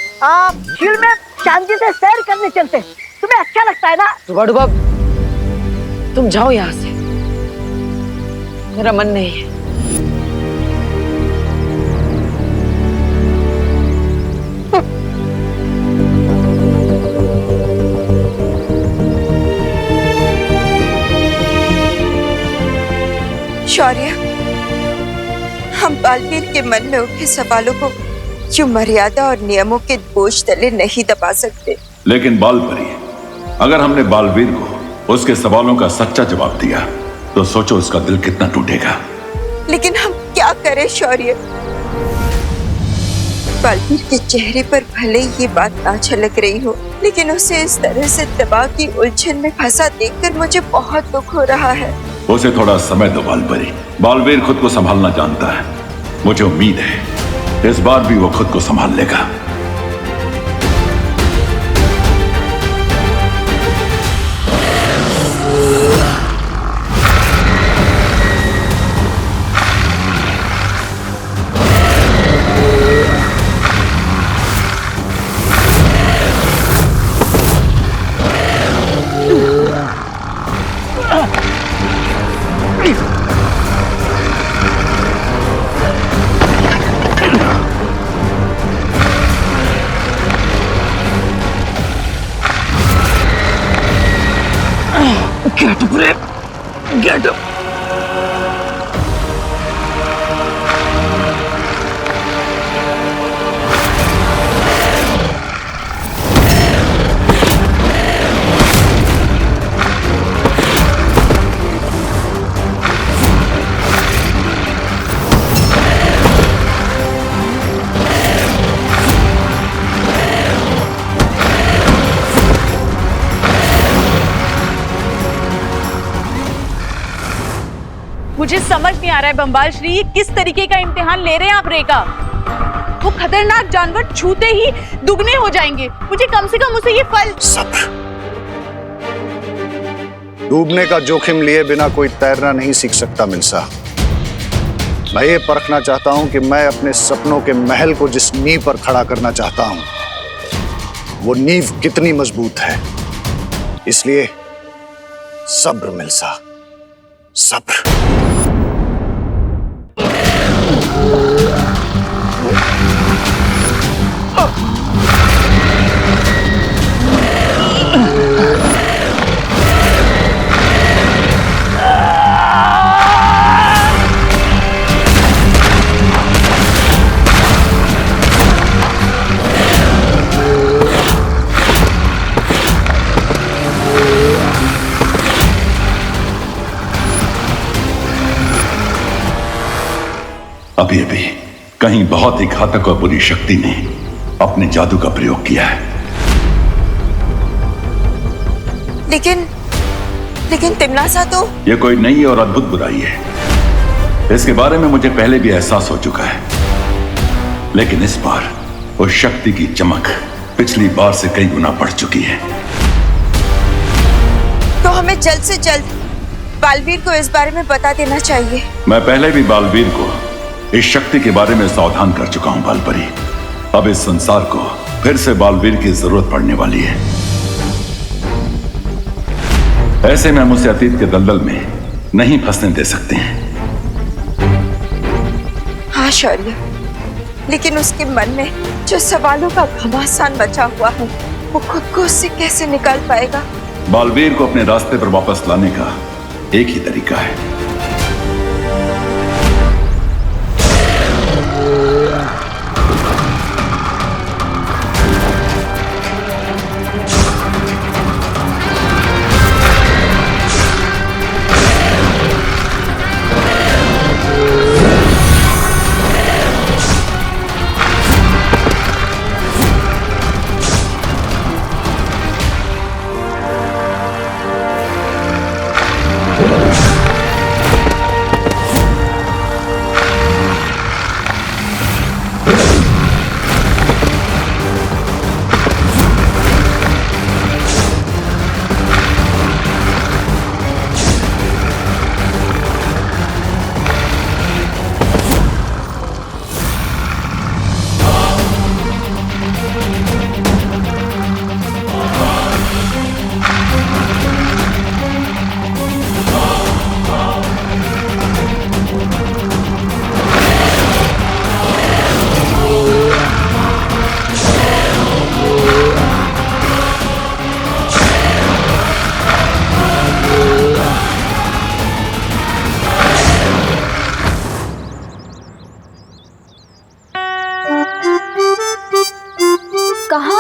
झील में शांति से सैर करने चलते। तुम्हें अच्छा लगता है ना? डुबा, तुम जाओ यहाँ से, मेरा मन नहीं है। शौर्य, हम बालवीर के मन में उठे सवालों को यूं मर्यादा और नियमों के बोझ तले नहीं दबा सकते। लेकिन बालपरी, अगर हमने बालवीर को उसके सवालों का सच्चा जवाब दिया तो सोचो उसका दिल कितना टूटेगा। लेकिन हम क्या करें शौर्य? बालवीर के चेहरे पर भले ही ये बात ना झलक रही हो, लेकिन उसे इस तरह से दबाव की उलझन में फंसा देखकर मुझे बहुत दुख हो रहा है। उसे थोड़ा समय दो बालपरी। बालवीर खुद को संभालना जानता है। मुझे उम्मीद है इस बार भी वो खुद को संभाल लेगा। Get up, Ray. Get up. मुझे समझ नहीं आ रहा है बम्बाल श्री, ये किस तरीके का इम्तिहान ले रहे हैं आप रे का? वो खतरनाक जानवर छूते ही दुगने हो जाएंगे। मुझे कम से कम उसे ये फल। सब्र। डूबने का जोखिम लिए बिना कोई तैरना नहीं सीख सकता मिल्सा। मैं ये परखना चाहता हूं कि मैं अपने सपनों के महल को जिस नींव पर खड़ा करना चाहता हूं, वो नींव कितनी मजबूत है। इसलिए सब्र मिल्सा, सब्र। अभी अभी कहीं बहुत ही घातक और बुरी शक्ति ने अपने जादू का प्रयोग किया है। लेकिन तिमनासा तो यह कोई नई और अद्भुत बुराई है। इसके बारे में मुझे पहले भी एहसास हो चुका है, लेकिन इस बार उस शक्ति की चमक पिछली बार से कई गुना बढ़ चुकी है। तो हमें जल्द से जल्द बालवीर को इस बारे में बता देना चाहिए। मैं पहले भी बालवीर को इस शक्ति के बारे में सावधान कर चुका हूं बालपरी। अब इस संसार को फिर से बालवीर की जरूरत पड़ने वाली है। ऐसे में हम उसे अतीत के दलदल में नहीं फंसने दे सकते हैं। हाँ शौर्य, लेकिन उसके मन में जो सवालों का घमासान बचा हुआ है, वो खुद को उससे कैसे निकाल पाएगा? बालवीर को अपने रास्ते पर वापस लाने का एक ही तरीका है।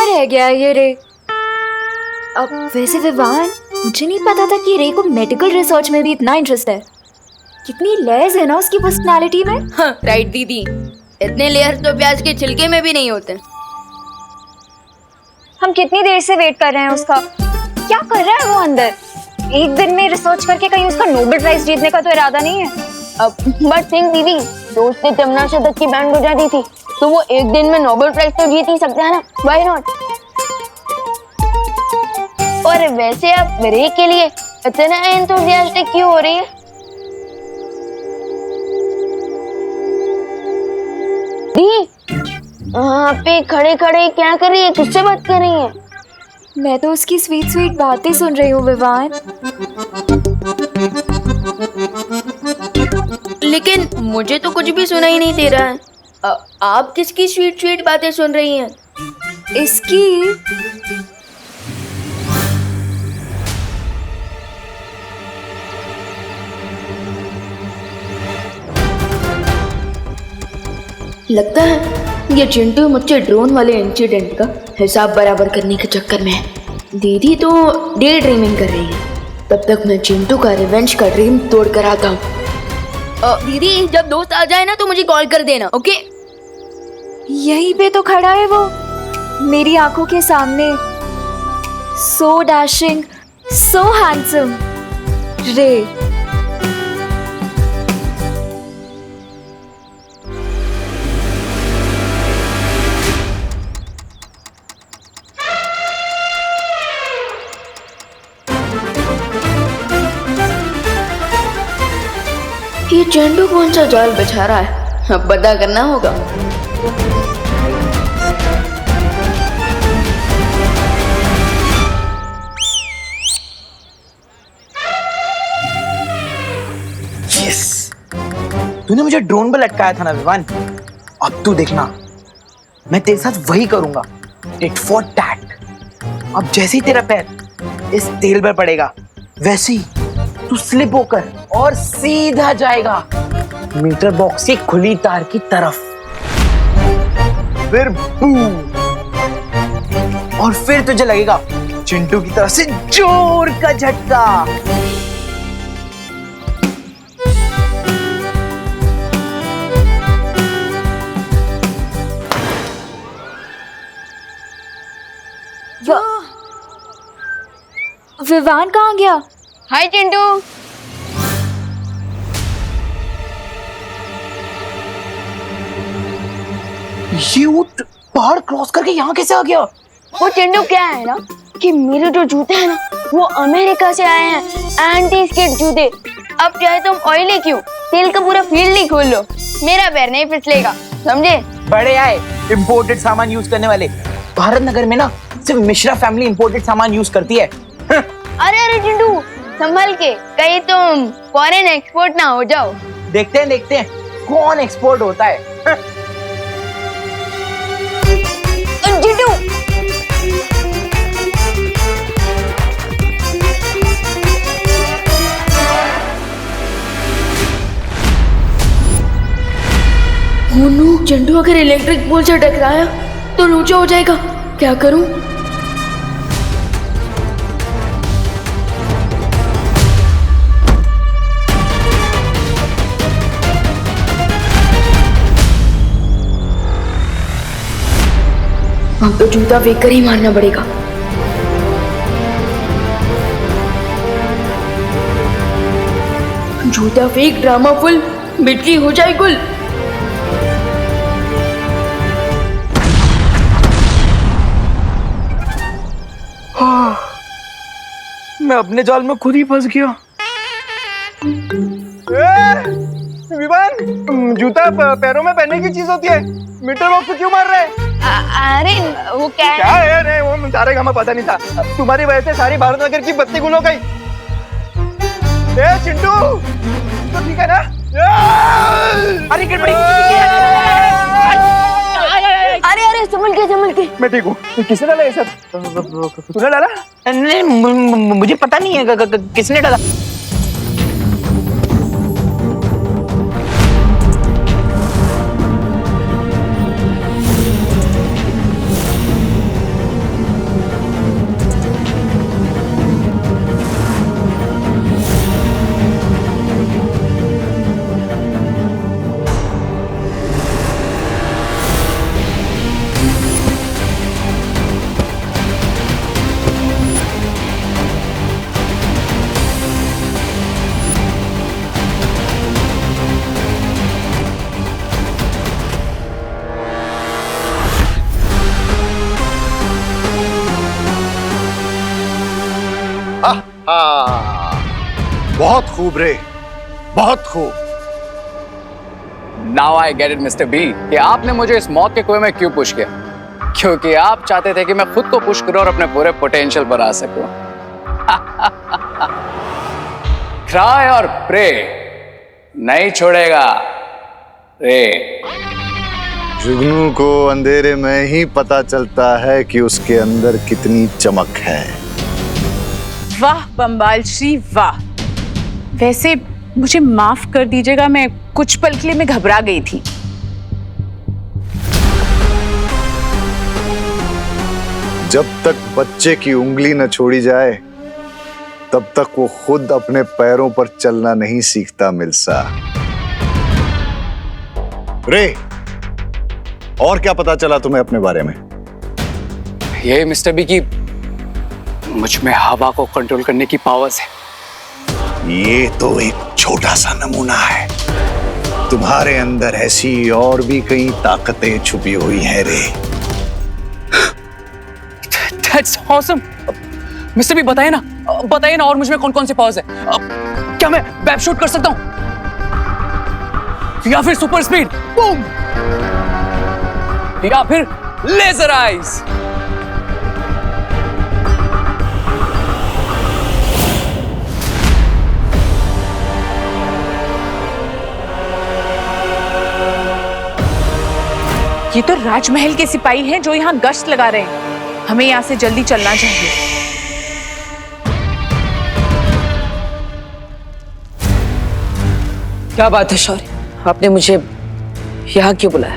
रह गया ये रे। अब वैसे विवान, मुझे नहीं पता था कि रे को मेडिकल रिसर्च में भी इतना इंटरेस्ट है। कितनी लेज है ना उसकी पर्सनालिटी में। हाँ, राइट दीदी। इतने लेयर तो प्याज के छिलके में भी नहीं होते। हम कितनी देर से वेट कर रहे हैं उसका। क्या कर रहा है वो अंदर? एक दिन में रिसर्च करके कहीं उसका नोबेल प्राइज जीतने का तो इरादा नहीं है। बट सिंह दीदी, दोस्त ने तमन्ना शतक की बैंड बजा दी थी, तो वो एक दिन में नोबेल प्राइज तो जीत ही सकता है ना, व्हाई नॉट? और वैसे आप रे के लिए इतना एंथुसियास्टिक क्यों हो रही है? वहाँ पे खड़े खड़े क्या कर रही है? किससे बात कर रही है? मैं तो उसकी स्वीट स्वीट बातें सुन रही हूँ विवान। लेकिन मुझे तो कुछ भी सुनाई नहीं दे रहा है। आप किसकी स्वीट स्वीट बातें सुन रही हैं? इसकी। लगता है ये चिंटू मुझसे ड्रोन वाले इंसिडेंट का हिसाब बराबर करने के चक्कर में है। दीदी तो डे ड्रीमिंग कर रही है, तब तक मैं चिंटू का रिवेंज का ड्रीम तोड़ कर आता हूँ। दीदी जब दोस्त आ जाए ना तो मुझे कॉल कर देना, ओके? यहीं पे तो खड़ा है वो, मेरी आंखों के सामने। सो डैशिंग, सो हैंडसम रे। ये चिंटू कौन सा जाल बिछा रहा है, अब पता करना होगा। यस, तूने मुझे ड्रोन पर लटकाया था ना विवान, अब तू देखना मैं तेरे साथ वही करूंगा, टिट फॉर टैट। अब जैसे ही तेरा पैर इस तेल पर पड़ेगा वैसे ही तू स्लिप होकर और सीधा जाएगा मीटर बॉक्स की खुली तार की तरफ। फिर बूम, और फिर तुझे लगेगा चिंटू की तरफ से जोर का झटका। विवान कहाँ गया? हाय चिंटू। ये ऊंट पहाड़ क्रॉस करके यहाँ कैसे आ गया? वो चिंटू क्या है ना कि मेरे जो जूते हैं ना वो अमेरिका से आए हैं, एंटी स्किड जूते। अब चाहे तुम ऑयली क्यों, तेल का पूरा फील्ड ही खोल लो, मेरा पैर नहीं फिसलेगा, समझे? बड़े आए इंपोर्टेड सामान यूज करने वाले। भारत नगर में ना सिर्फ मिश्रा फैमिली इंपोर्टेड सामान यूज करती है। अरे अरे चिंटू संभल के, कहीं तुम फॉरेन एक्सपोर्ट ना हो जाओ। देखते हैं कौन एक्सपोर्ट होता है। चिंटू चिंटू अगर इलेक्ट्रिक पोल से टकराया तो नीचे हो जाएगा, क्या करूं? अब तो जूता फेंक कर ही मारना पड़ेगा। जूता फेंक, ड्रामा फुल, बिजली हो जाए गुल। मैं अपने जाल में खुद ही फंस गया। विवान, जूता पैरों में पहनने की चीज होती है, मीटर बॉक्स क्यों मार रहे हैं? अरे वो क्या है? क्या है? नहीं, वो सारे का हमें पता नहीं था। तुम्हारी वजह से सारी भारत नगर की बत्ती गुल हो गई। चिंटू तो ठीक है ना? अरे गड़बड़ी। अरे अरे संभल के। मैं ठीक हूँ। किसने डाला ये सब? तूने डाला? नहीं, मुझे पता नहीं है किसने डाला। बहुत खूब रे, बहुत खूब। Now I get it mister B कि आपने मुझे इस मौत के कुएं में क्यों पुश किया, क्योंकि आप चाहते थे कि मैं खुद को पुश करूं और अपने पूरे पोटेंशियल पर आ सकूं। क्राई और प्रे नहीं छोड़ेगा रे। जुगनू को अंधेरे में ही पता चलता है कि उसके अंदर कितनी चमक है। वाह बम्बाल श्री वाह। वैसे मुझे माफ कर दीजिएगा, मैं कुछ पल के लिए मैं घबरा गई थी। जब तक बच्चे की उंगली न छोड़ी जाए तब तक वो खुद अपने पैरों पर चलना नहीं सीखता मिल्सा। रे, और क्या पता चला तुम्हें अपने बारे में? ये मिस्टर बी की मुझ में हवा को कंट्रोल करने की पावर्स है। ये तो एक छोटा सा नमूना है, तुम्हारे अंदर ऐसी और भी कई ताकतें छुपी हुई हैं रे। That's awesome. मिस्टर बी बताइए ना और मुझ में कौन कौन से पावर्स है? क्या मैं वेब शूट कर सकता हूं या फिर सुपर स्पीड बूम या फिर लेजर आइज? ये तो राजमहल के सिपाही हैं जो यहाँ गश्त लगा रहे हैं। हमें यहाँ से जल्दी चलना चाहिए। क्या बात है शौर्य, आपने मुझे यहाँ क्यों बुलाया?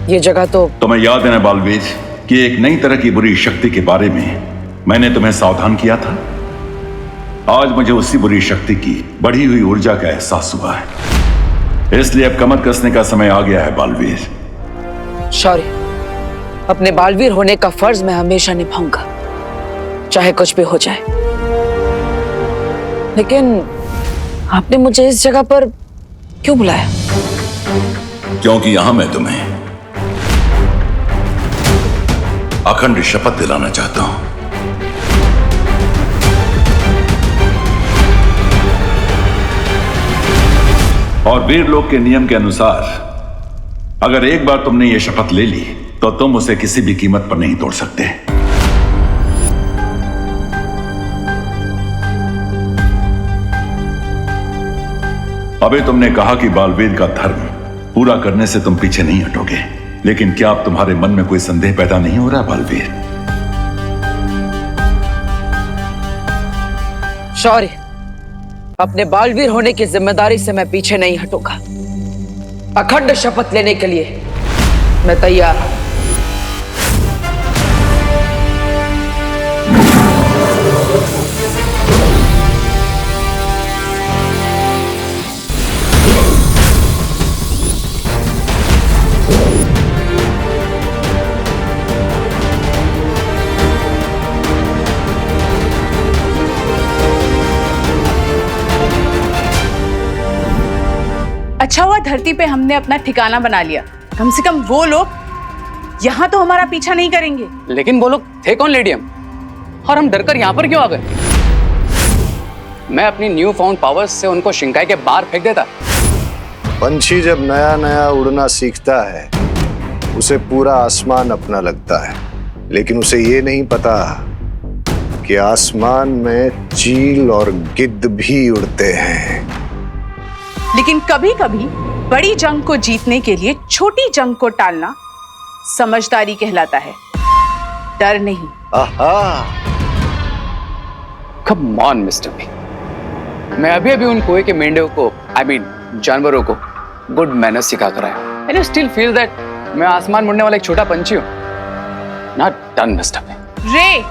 ये जगह तो तुम्हें याद है ना बालवीर कि एक नई तरह की बुरी शक्ति के बारे में मैंने तुम्हें सावधान किया था। आज मुझे उसी बुरी शक्ति की बढ़ी हुई ऊर्जा का एहसास हुआ है, इसलिए अब कमर कसने का समय आ गया है बालवीर। शौर्य, अपने बालवीर होने का फर्ज मैं हमेशा निभाऊंगा, चाहे कुछ भी हो जाए। लेकिन आपने मुझे इस जगह पर क्यों बुलाया? क्योंकि यहां मैं तुम्हें अखंड शपथ दिलाना चाहता हूं। और वीर लोक के नियम के अनुसार अगर एक बार तुमने ये शपथ ले ली तो तुम उसे किसी भी कीमत पर नहीं तोड़ सकते। अबे तुमने कहा कि बालवीर का धर्म पूरा करने से तुम पीछे नहीं हटोगे, लेकिन क्या अब तुम्हारे मन में कोई संदेह पैदा नहीं हो रहा बालवीर? शौर्य, अपने बालवीर होने की जिम्मेदारी से मैं पीछे नहीं हटूंगा। अखंड शपथ लेने के लिए मैं तैयार हूं। अच्छा हुआ धरती पे हमने अपना ठिकाना बना लिया। कम से कम वो लोग यहाँ तो हमारा पीछा नहीं करेंगे। लेकिन वो लोग थे कौन लेडियम, और हम डरकर यहाँ पर क्यों आ गए? मैं अपनी न्यू फाउंड पावर्स से उनको शिंकाई के बाहर फेंक देता। पंछी जब नया नया उड़ना सीखता है उसे पूरा आसमान अपना लगता है, लेकिन उसे ये नहीं पता कि आसमान में चील और गिद्ध भी उड़ते हैं। लेकिन कभी कभी बड़ी जंग को जीतने के लिए छोटी जंग को टालना समझदारी कहलाता है, डर नहीं। कम ऑन मिस्टर बी, मैं अभी अभी उन कुएं के मेंढकों को, जानवरों को गुड मैनर्स सिखा कर आया। And you still feel that मैं आसमान मुड़ने वाला एक छोटा पंछी हूं? Not done mister B. रे,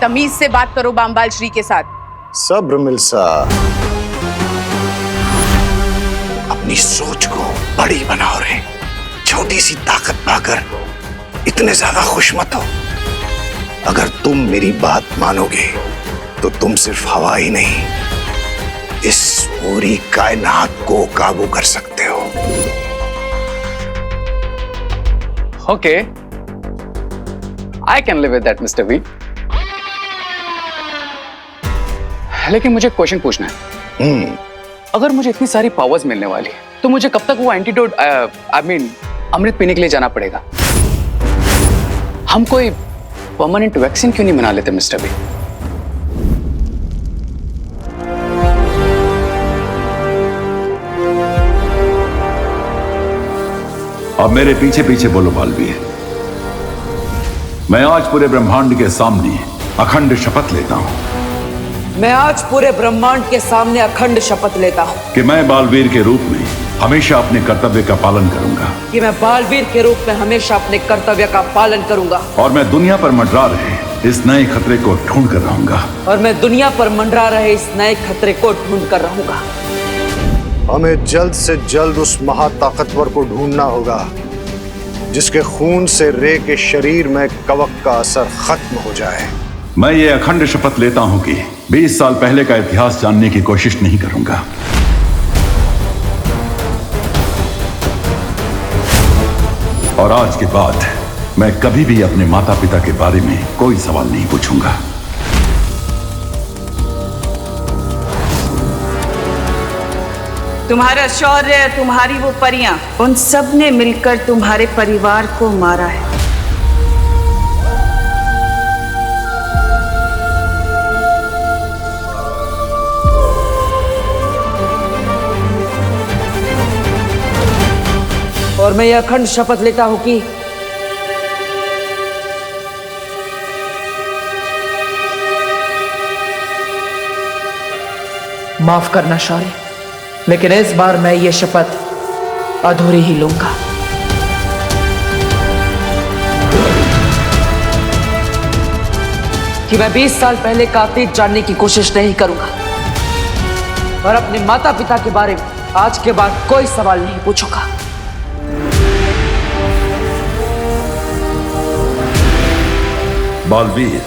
तमीज से बात करो बाम्बाल श्री के साथ। सब्र मिल्सा, अपनी सोच को बड़ी बनाओ रे। छोटी सी ताकत पाकर इतने ज्यादा खुश मत हो। अगर तुम मेरी बात मानोगे तो तुम सिर्फ हवा ही नहीं, इस पूरी कायनात को काबू कर सकते हो। Okay, I can live with that mister B. लेकिन मुझे क्वेश्चन पूछना है। अगर मुझे इतनी सारी पावर्स मिलने वाली है तो मुझे कब तक वो एंटीडोट अमृत पीने के लिए जाना पड़ेगा? हम कोई परमानेंट वैक्सीन क्यों नहीं बना लेते मिस्टर बी? अब मेरे पीछे पीछे बोलो बालवीर। मैं आज पूरे ब्रह्मांड के सामने अखंड शपथ लेता हूं। मैं आज पूरे ब्रह्मांड के सामने अखंड शपथ लेता हूँ कि मैं बालवीर के रूप में हमेशा अपने कर्तव्य का पालन करूंगा। कि मैं बालवीर के रूप में हमेशा अपने कर्तव्य का पालन करूंगा। और मैं दुनिया पर मंडरा रहे इस नए खतरे को ढूंढ कर रहूंगा। और मैं दुनिया पर मंडरा रहे इस नए खतरे को ढूंढ कर रहूंगा। हमें जल्द से जल्द उस महाताकतवर को ढूंढना होगा जिसके खून से रे के शरीर में कवक का असर खत्म हो जाए। मैं ये अखंड शपथ लेता हूं कि 20 साल पहले का इतिहास जानने की कोशिश नहीं करूंगा। और आज के बाद मैं कभी भी अपने माता पिता के बारे में कोई सवाल नहीं पूछूंगा। तुम्हारा शौर्य, तुम्हारी वो परियां, उन सब ने मिलकर तुम्हारे परिवार को मारा है। और मैं यह अखंड शपथ लेता हूं कि माफ करना शौर्य, लेकिन इस बार मैं ये शपथ अधूरी ही लूंगा। कि मैं 20 साल पहले का अतीत जानने की कोशिश नहीं करूंगा और अपने माता पिता के बारे में आज के बाद कोई सवाल नहीं पूछूंगा। बालवीर,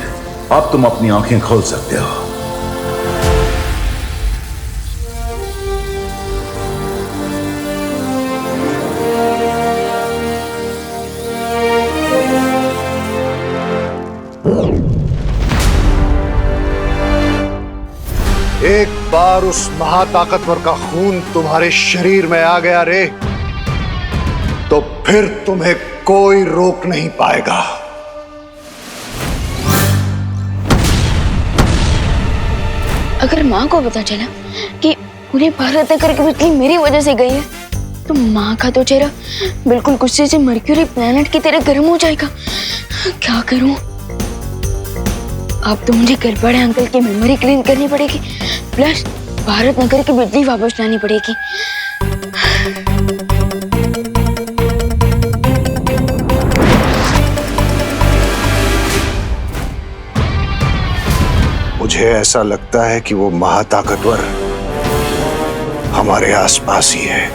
अब तुम अपनी आंखें खोल सकते हो। एक बार उस महाताकतवर का खून तुम्हारे शरीर में आ गया रे, तो फिर तुम्हें कोई रोक नहीं पाएगा। अगर माँ को पता चला कि पूरे भारत नगर की बिजली मेरी वजह से गई है, तो माँ का तो चेहरा बिल्कुल गुस्से से मर्क्यूरी प्लेनेट की तरह गर्म हो जाएगा। क्या करूं? अब तो मुझे गड़बड़े अंकल की मेमोरी क्लीन करनी पड़ेगी, प्लस भारत नगर की बिजली वापस लानी पड़ेगी। मुझे ऐसा लगता है कि वो महाताकतवर हमारे आसपास ही है।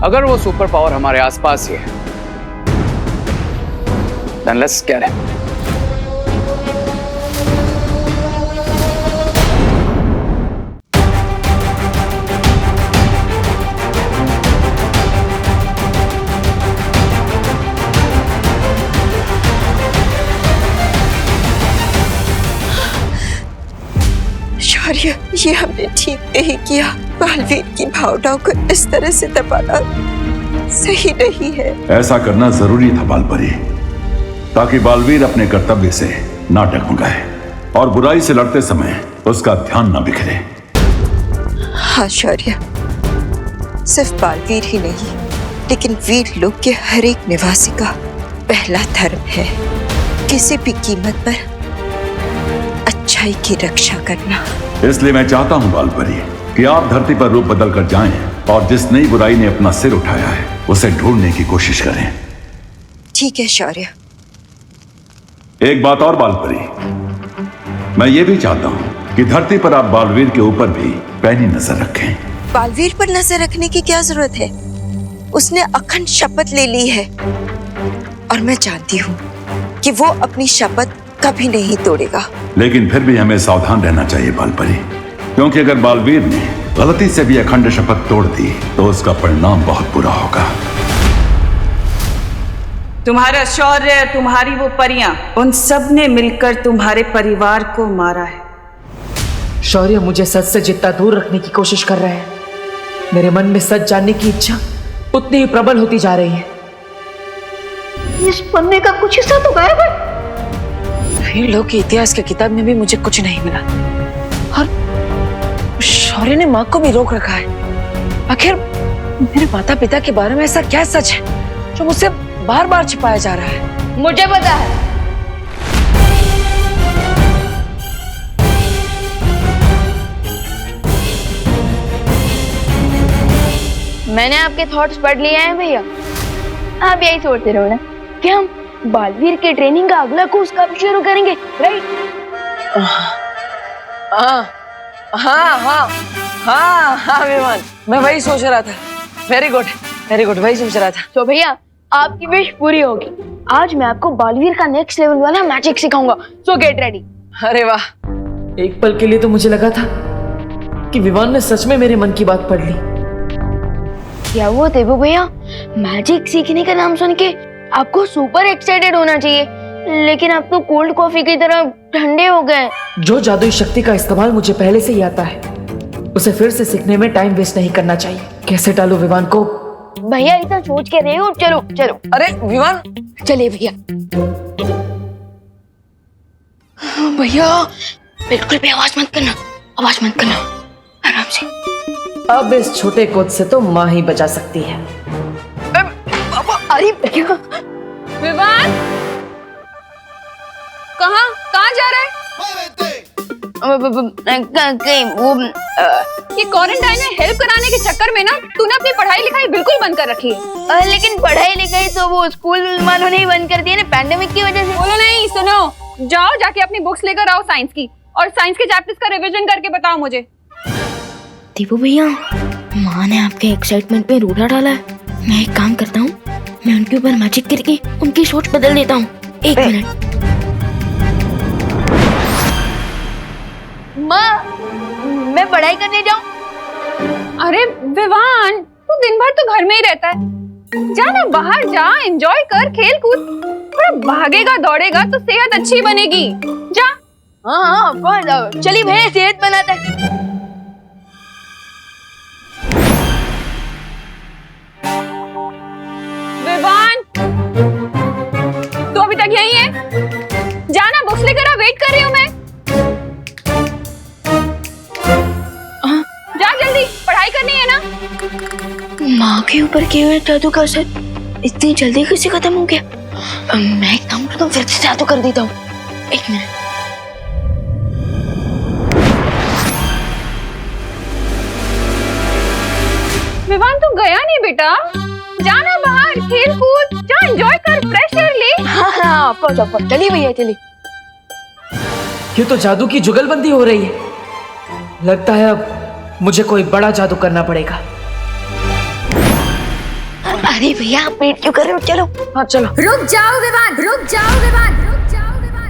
अगर वो सुपर पावर हमारे आसपास ही है, then let's get him. शौर्य, ये हमने ठीक नहीं किया। बालवीर की भावनाओं को इस तरह से दबाना सही नहीं है। ऐसा करना जरूरी था बालपरी, ताकि बालवीर अपने कर्तव्य से ना डगमगाए और बुराई से लड़ते समय उसका ध्यान ना बिखरे। हाँ शौर्य, सिर्फ बालवीर ही नहीं, लेकिन वीर लोक के हर एक निवासी का पहला धर्म है किसी भी कीमत पर अच्छाई की रक्षा करना। इसलिए मैं चाहता हूं बालपरी कि आप धरती पर रूप बदल कर जाएं और जिस नई बुराई ने अपना सिर उठाया है उसे ढूंढने की कोशिश करें। ठीक है शौर्य। एक बात और बालपरी, मैं ये भी चाहता हूं कि धरती पर आप बालवीर के ऊपर भी पैनी नजर रखें। बालवीर पर नजर रखने की क्या जरूरत है? उसने अखंड शपथ ले ली है और मैं जानती हूँ कि वो अपनी शपथ कभी नहीं तोड़ेगा। लेकिन फिर भी हमें सावधान रहना चाहिए बालपरी। क्योंकि अगर बालवीर ने गलती से भी अखंड शपथ तोड़ दी तो उसका परिणाम बहुत बुरा होगा। तुम्हारा शौर्य, तुम्हारी वो परियां, उन सब ने मिलकर तुम्हारे परिवार को मारा है। शौर्य मुझे सच से जितना दूर रखने की कोशिश कर रहा है, मेरे मन में सच जानने की इच्छा उतनी ही प्रबल होती जा रही है। इस पन्ने का कुछ हिस्सा तो गायब है। वीर लोग की इतिहास की किताब में भी मुझे कुछ नहीं मिला और शौर्य ने माँ को भी रोक रखा है। आखिर मेरे माता पिता के बारे में ऐसा क्या सच है जो मुझसे बार बार छिपाया जा रहा है? मुझे पता है। मैंने आपके थॉट्स पढ़ लिए हैं भैया। आप यही सोचते रहो ना कि हम बालवीर के ट्रेनिंग का अगला कोर्स कब शुरू करेंगे, राइट? हाँ हाँ हाँ हाँ हाँ विमान, मैं वही सोच रहा था। वेरी गुड वही सोच रहा था। तो भैया आपकी विश पूरी होगी। आज मैं आपको बालवीर का नेक्स्ट लेवल वाला मैजिक सिखाऊंगा, सो गेट रेडी। अरे वाह, एक पल के लिए तो मुझे लगा था कि विवान ने सच में मेरे मन की बात पढ़ ली। क्या हुआ देवू भैया, मैजिक सीखने का नाम सुन के आपको सुपर एक्साइटेड होना चाहिए, लेकिन आप तो कोल्ड कॉफी की तरह ठंडे हो गए। जो जादुई शक्ति का इस्तेमाल मुझे पहले से ही आता है, उसे फिर से सीखने में टाइम वेस्ट नहीं करना चाहिए। कैसे टालूं विवान को? भैया इतना सोच के रहे हो, चलो चलो। अरे विवान, चलिए भैया। भैया बिल्कुल भी आवाज मत करना, आराम से। अब इस छोटे कोच से तो माँ ही बचा सकती है। अरे भैया। विवान, कहाँ जा रहा है? ये क्वारंटाइन में हेल्प कराने के चक्कर में ना तूने अपनी पढ़ाई लिखाई बिल्कुल बंद कर रखी है। लेकिन पढ़ाई लिखाई तो वो स्कूल वालों ने ही बंद कर दिया ना, पैंडेमिक की वजह से। बोलो नहीं, सुनो, जाओ जाके अपनी बुक्स लेकर आओ साइंस की, और साइंस के चैप्टर्स का रिवीजन करके बताओ मुझे। दीपू भैया, माँ ने आपके एक्साइटमेंट में रूढ़ा डाला है। मैं एक काम करता हूँ, मैं उनके ऊपर मैजिक करके उनकी सोच बदल देता हूँ। एक मिनट। माँ, मैं पढ़ाई करने जाऊँ? अरे विवान, तू दिन भर तो घर में ही रहता है। जा ना बाहर जा, एंजॉय कर, खेल कूद। थोड़ा भागेगा दौड़ेगा तो सेहत अच्छी बनेगी। जा। हाँ, चलिए भैया, सेहत बनाते हैं। विवान, तू अभी तक यहीं है? जाना, बुक्स लेकर आ, वेट कर रही हूँ मैं। जा जल्दी, पढ़ाई करनी है ना। माँ के ऊपर किए हुए जादू का असर इतनी जल्दी कैसे खत्म हो गया? मैं एक काम करता हूँ, फिर से जादू कर देता हूँ। एक मिनट। विवान, तू गया नहीं बेटा? जाना बाहर, खेल कूद, जा, एंजॉय कर, फ्रेश एयर ले। हाँ, ऑफ कोर्स। चलिए भैया, चलिए। ये तो जादू की जुगलबंदी हो रही है। लगता है अब मुझे कोई बड़ा जादू करना पड़ेगा। अरे भैया, आप वेट क्यों कर रहे हो? चलो। हाँ चलो। रुक जाओ विवान, रुक जाओ विवान, रुक जाओ विवान।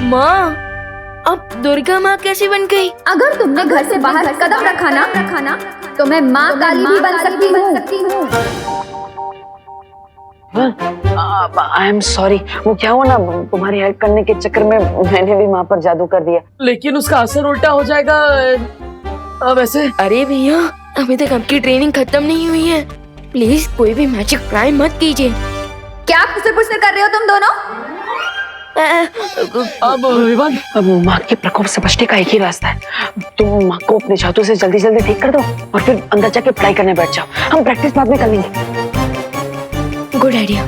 माँ, अब दुर्गा माँ कैसी बन गई? अगर तुमने घर से बाहर कदम रखा ना तो मैं माँ काली भी बन सकती हूँ। आई एम सॉरी, वो क्या हुआ ना, तुम्हारी हेल्प करने के चक्कर में मैंने भी माँ पर जादू कर दिया। लेकिन उसका असर उल्टा हो जाएगा वैसे। अरे भैया, अभी तक आपकी ट्रेनिंग खत्म नहीं हुई है। प्लीज कोई भी मैजिक ट्राई मत कीजिए। क्या खुसर-पुसर कर रहे हो तुम दोनों? अब विवान, अब माँ के प्रकोप से बचने का एक ही रास्ता है। तुम माँ को अपने जादू से जल्दी जल्दी ठीक कर दो और फिर अंदर जाके पढ़ाई करने बैठ जाओ। हम प्रैक्टिस बाद में कर लेंगे। Good idea.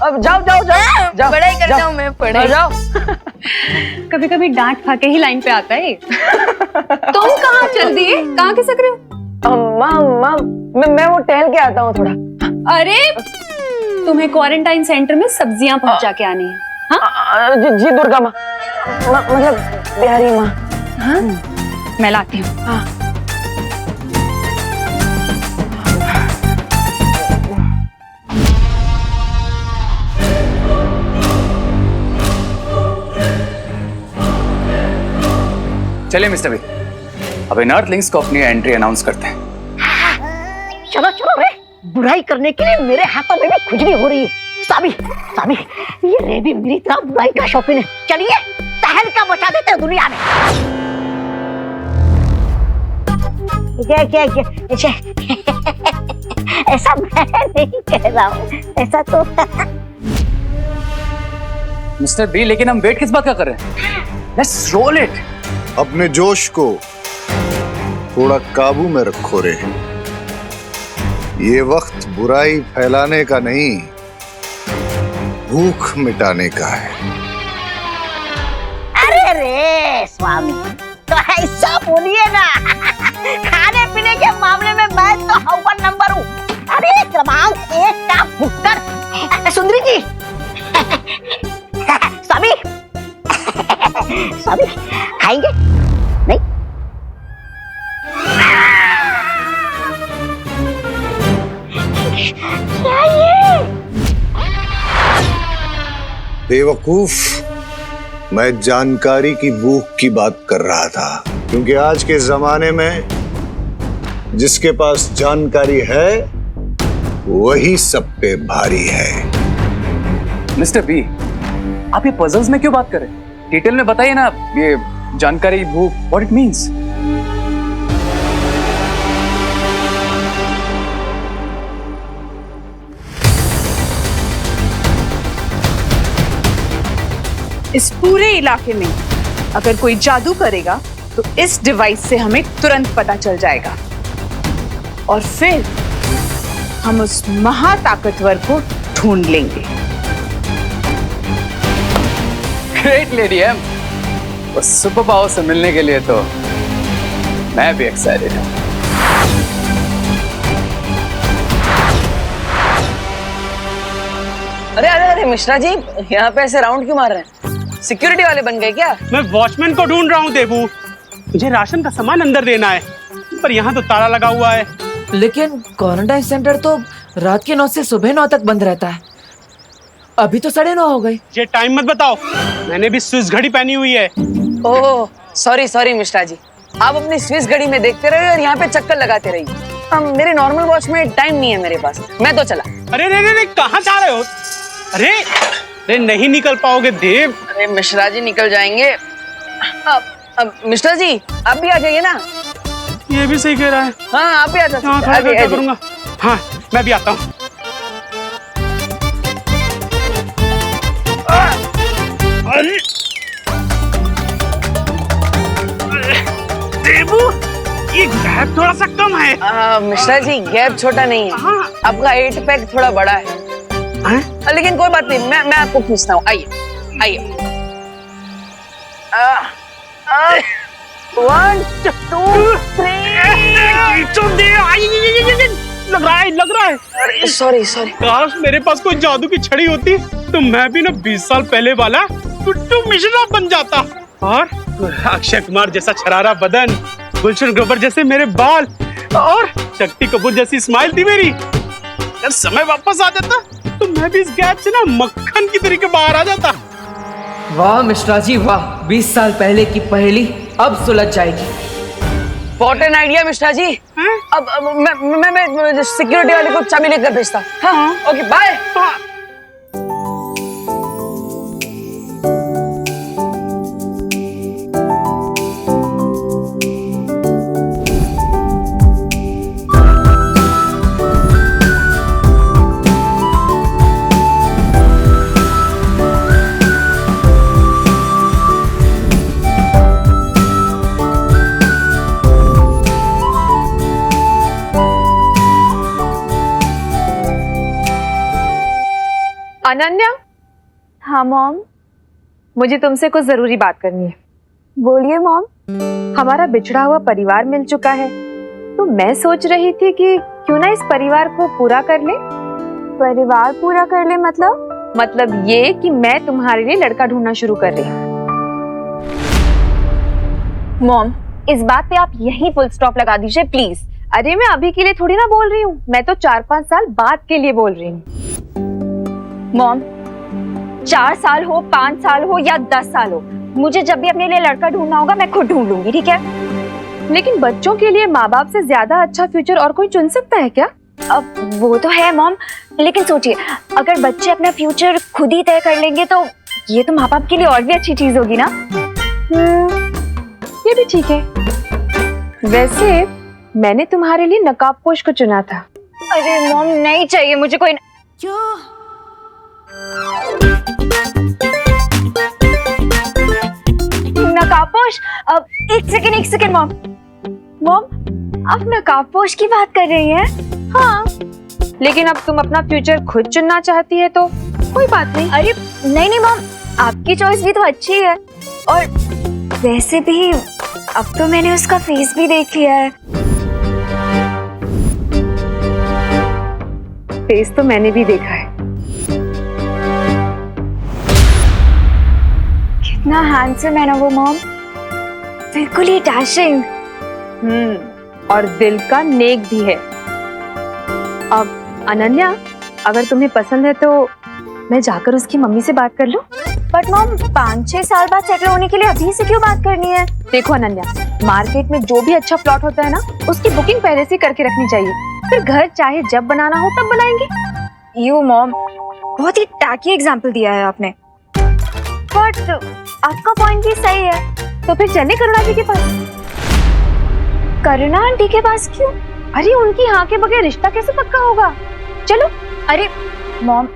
अब जाओ जाओ जाओ जाओ, पढ़ाई करता हूँ मैं, पढ़ाई। जाओ। कभी कभी डांट खा के ही लाइन पे आता है। तुम कहाँ चल दिए? कहाँ खिसक रहे हो? माँ, मैं वो टहल के आता हूँ थोड़ा। अरे, तुम्हें क्वारंटाइन सेंटर में सब्जियां पहुंचा के आनी है। जी दुर्गा माँ, मतलब बिहारी माँ। हाँ मैं लाती हूँ। हाँ। चलिए मिस्टर बी, अब इन अर्थलिंग्स को अपनी एंट्री अनाउंस करते हैं। चलो चलो रे, बुराई करने के लिए मेरे हाथों में भी खुजली हो रही है। सामी सामी, ये रे भी मेरी तरह बुराई का शौकीन है। चलिए तहलका मचा देते हैं दुनिया में। क्या ऐसा मैं नहीं कह रहा हूँ, ऐसा तो मिस्टर बी, लेकिन हम वेट किस बात का कर रहे हैं? Let's roll it. अपने जोश को थोड़ा काबू में रखो रे। ये वक्त बुराई फैलाने का नहीं, भूख मिटाने का है। अरे रे स्वामी, तो ऐसा बोलिए ना। खाने पीने के मामले में मैं तो अव्वल नंबर हूँ। अरे क्रमांक 1 का भुक्कड़ सुंदरी जी। स्वामी स्वामी खाएंगे नहीं? क्या ये? बेवकूफ, मैं जानकारी की भूख की बात कर रहा था, क्योंकि आज के जमाने में जिसके पास जानकारी है वही सब पे भारी है। मिस्टर बी, आप ये पजल्स में क्यों बात कर रहे हैं? डिटेल में बताइए ना, ये जानकारी भूख, व्हाट इट मींस। इस पूरे इलाके में अगर कोई जादू करेगा तो इस डिवाइस से हमें तुरंत पता चल जाएगा और फिर हम उस महाताकतवर को ढूंढ लेंगे। ग्रेट लेडी एम, बस सुपर पावर से मिलने के लिए तो मैं भी एक्साइटेड हूँ। अरे अरे अरे मिश्रा जी, यहाँ पे ऐसे राउंड क्यों मार रहे हैं? सिक्योरिटी वाले बन गए क्या? मैं वॉचमैन को ढूंढ रहा हूँ देबू। मुझे राशन का सामान अंदर देना है, पर यहाँ तो ताला लगा हुआ है। लेकिन क्वारंटाइन सेंटर तो रात के 9 से सुबह 9 तक बंद रहता है। अभी तो 9:30 हो गए। ये टाइम मत बताओ, मैंने भी स्विस घड़ी पहनी हुई है। Oh sorry sorry Mishra ji, आप अपनी स्विस घड़ी में देखते रहिए और यहाँ पे चक्कर लगाते रहिए। मेरे नॉर्मल वॉच में टाइम नहीं है मेरे पास, मैं तो चला। अरे रे कहाँ जा रहे हो? अरे नहीं निकल पाओगे देव। अरे मिश्रा जी निकल जाएंगे। अब मिश्रा जी आप भी आ जाइए ना। ये भी सही कह रहा है। हाँ आप भी आ जाइए। हाँ क्या करूँगा? हाँ मैं भी आता हूँ। देबू, ये गैप थोड़ा सा कम है। मिश्रा जी गैप छोटा नहीं है, आपका 8 पैक थोड़ा बड़ा है। लेकिन कोई बात नहीं, मैं आपको खींचता हूँ। आइए आइए। 1 2 3 लग रहा है। सॉरी काश मेरे पास कोई जादू की छड़ी होती तो मैं भी ना 20 साल पहले वाला गुड्डू मिश्रा बन जाता। और अक्षय कुमार जैसा छरारा बदन, गुलशन ग्रोवर जैसे मेरे बाल और शक्ति कपूर जैसी स्माइल थी मेरी। अगर समय वापस आ जाता तो मैं भी इस गैप से ना मक्खन की तरीके बाहर आ जाता। वाह मिश्रा जी वाह, 20 साल पहले की पहेली अब सुलझ जाएगी। What an idea Mishra ji. अब मैं सिक्योरिटी वाले को चाबी लेकर भेजता। हाँ ओके बाय। अनन्या। हाँ मॉम, मुझे तुमसे कुछ जरूरी बात करनी है। बोलिए मॉम। हमारा बिछड़ा हुआ परिवार मिल चुका है, तो मैं सोच रही थी कि क्यों ना इस परिवार को पूरा कर ले। परिवार पूरा कर ले मतलब? मतलब ये कि मैं तुम्हारे लिए लड़का ढूंढना शुरू कर रही हूँ। मॉम, इस बात पे आप यही फुल स्टॉप लगा दीजिए प्लीज। अरे मैं अभी के लिए थोड़ी ना बोल रही हूँ, मैं तो 4-5 साल बाद के लिए बोल रही हूँ। मॉम, 4 साल हो, 5 साल हो या 10 साल हो, मुझे जब भी अपने लिए लड़का ढूंढना होगा मैं खुद ढूंढ लूंगी, ठीक है? लेकिन बच्चों के लिए माँ बाप से ज्यादा अच्छा फ्यूचर और कोई चुन सकता है क्या? अब वो तो है मॉम, लेकिन सोचिए अगर बच्चे अपना फ्यूचर खुद ही तय कर लेंगे तो ये तो माँ बाप के लिए और भी अच्छी चीज होगी ना। ये भी ठीक है। वैसे मैंने तुम्हारे लिए नकाबपोश को चुना था। अरे मॉम नहीं चाहिए मुझे कोई। नकाबपोश? अब एक सेकंड मॉम, आप नकाबपोश की बात कर रही हैं? हाँ, लेकिन अब तुम अपना फ्यूचर खुद चुनना चाहती है तो कोई बात नहीं। अरे नहीं मॉम, आपकी चॉइस भी तो अच्छी है, और वैसे भी अब तो मैंने उसका फेस भी देख लिया है। फेस तो मैंने भी देखा है। कितना हैंडसम है ना वो मॉम, बिल्कुल ही डैशिंग। और दिल का नेक भी है। अब अनन्या, अगर तुम्हें पसंद है तो मैं जाकर उसकी मम्मी से बात कर लूं? बट मॉम 5-6 साल बाद सेटल होने के लिए अभी से क्यों बात करनी है? देखो अनन्या, मार्केट में जो भी अच्छा प्लॉट होता है ना, उसकी बुकिंग पहले से करके रखनी चाहिए, फिर घर चाहे जब बनाना हो तब बनाएंगे। यू मॉम, बहुत ही टैकी एग्जाम्पल दिया है आपने, बट आपका पॉइंट भी सही है। तो फिर चले करुणा जी के पास। करुणा आंटी के पास क्यों? अरे उनकी हाँ के बगैर रिश्ता कैसे पक्का होगा? चलो। अरे मॉम,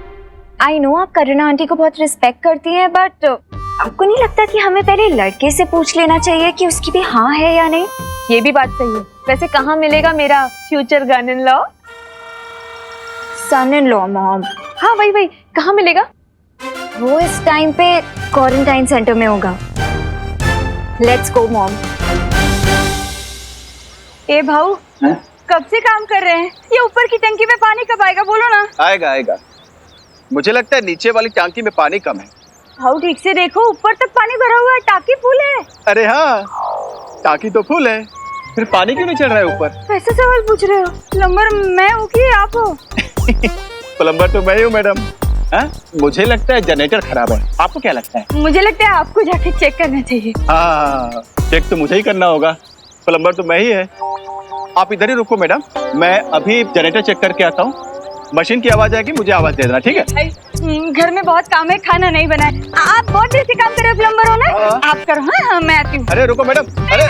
आई नो आप करुणा आंटी को बहुत रिस्पेक्ट करती हैं, बट आपको नहीं लगता कि हमें पहले लड़के से पूछ लेना चाहिए कि उसकी भी हाँ है या नहीं? ये भी बात सही है। वैसे कहाँ मिलेगा मेरा future son in law? Son in law mom? हाँ वही, कहाँ मिलेगा? वो इस टाइम पे क्वारंटाइन सेंटर में होगा। Let's go mom. ए भाऊ, कब से काम कर रहे हैं? ये ऊपर की टंकी में पानी कब आएगा? बोलो ना। आएगा। मुझे लगता है नीचे वाली टंकी में पानी कम है। भाऊ ठीक से देखो, ऊपर तक पानी भरा हुआ है, टाकी फुल है। अरे हाँ, टाकी तो फुल है, फिर पानी क्यों नहीं चढ़ रहा है ऊपर? कैसे सवाल पूछ रहे हो? प्लम्बर मैं हूँ कि आप हो? प्लम्बर तो मैं हूँ मैडम। मुझे लगता है जनरेटर खराब है, आपको क्या लगता है? मुझे लगता है आपको जाके चेक करना चाहिए। हाँ, चेक तो मुझे ही करना होगा, प्लम्बर तो मैं ही है। आप इधर ही रुको मैडम, मैं अभी जनरेटर चेक करके आता हूँ। मशीन की आवाज आएगी, मुझे आवाज दे देना, ठीक है? घर में बहुत काम है, खाना नहीं बना है। आप बहुत देर से काम कर रहे हो, प्लम्बर हो ना? आप करो। हाँ, मैं आती हूँ। अरे रुको मैडम, अरे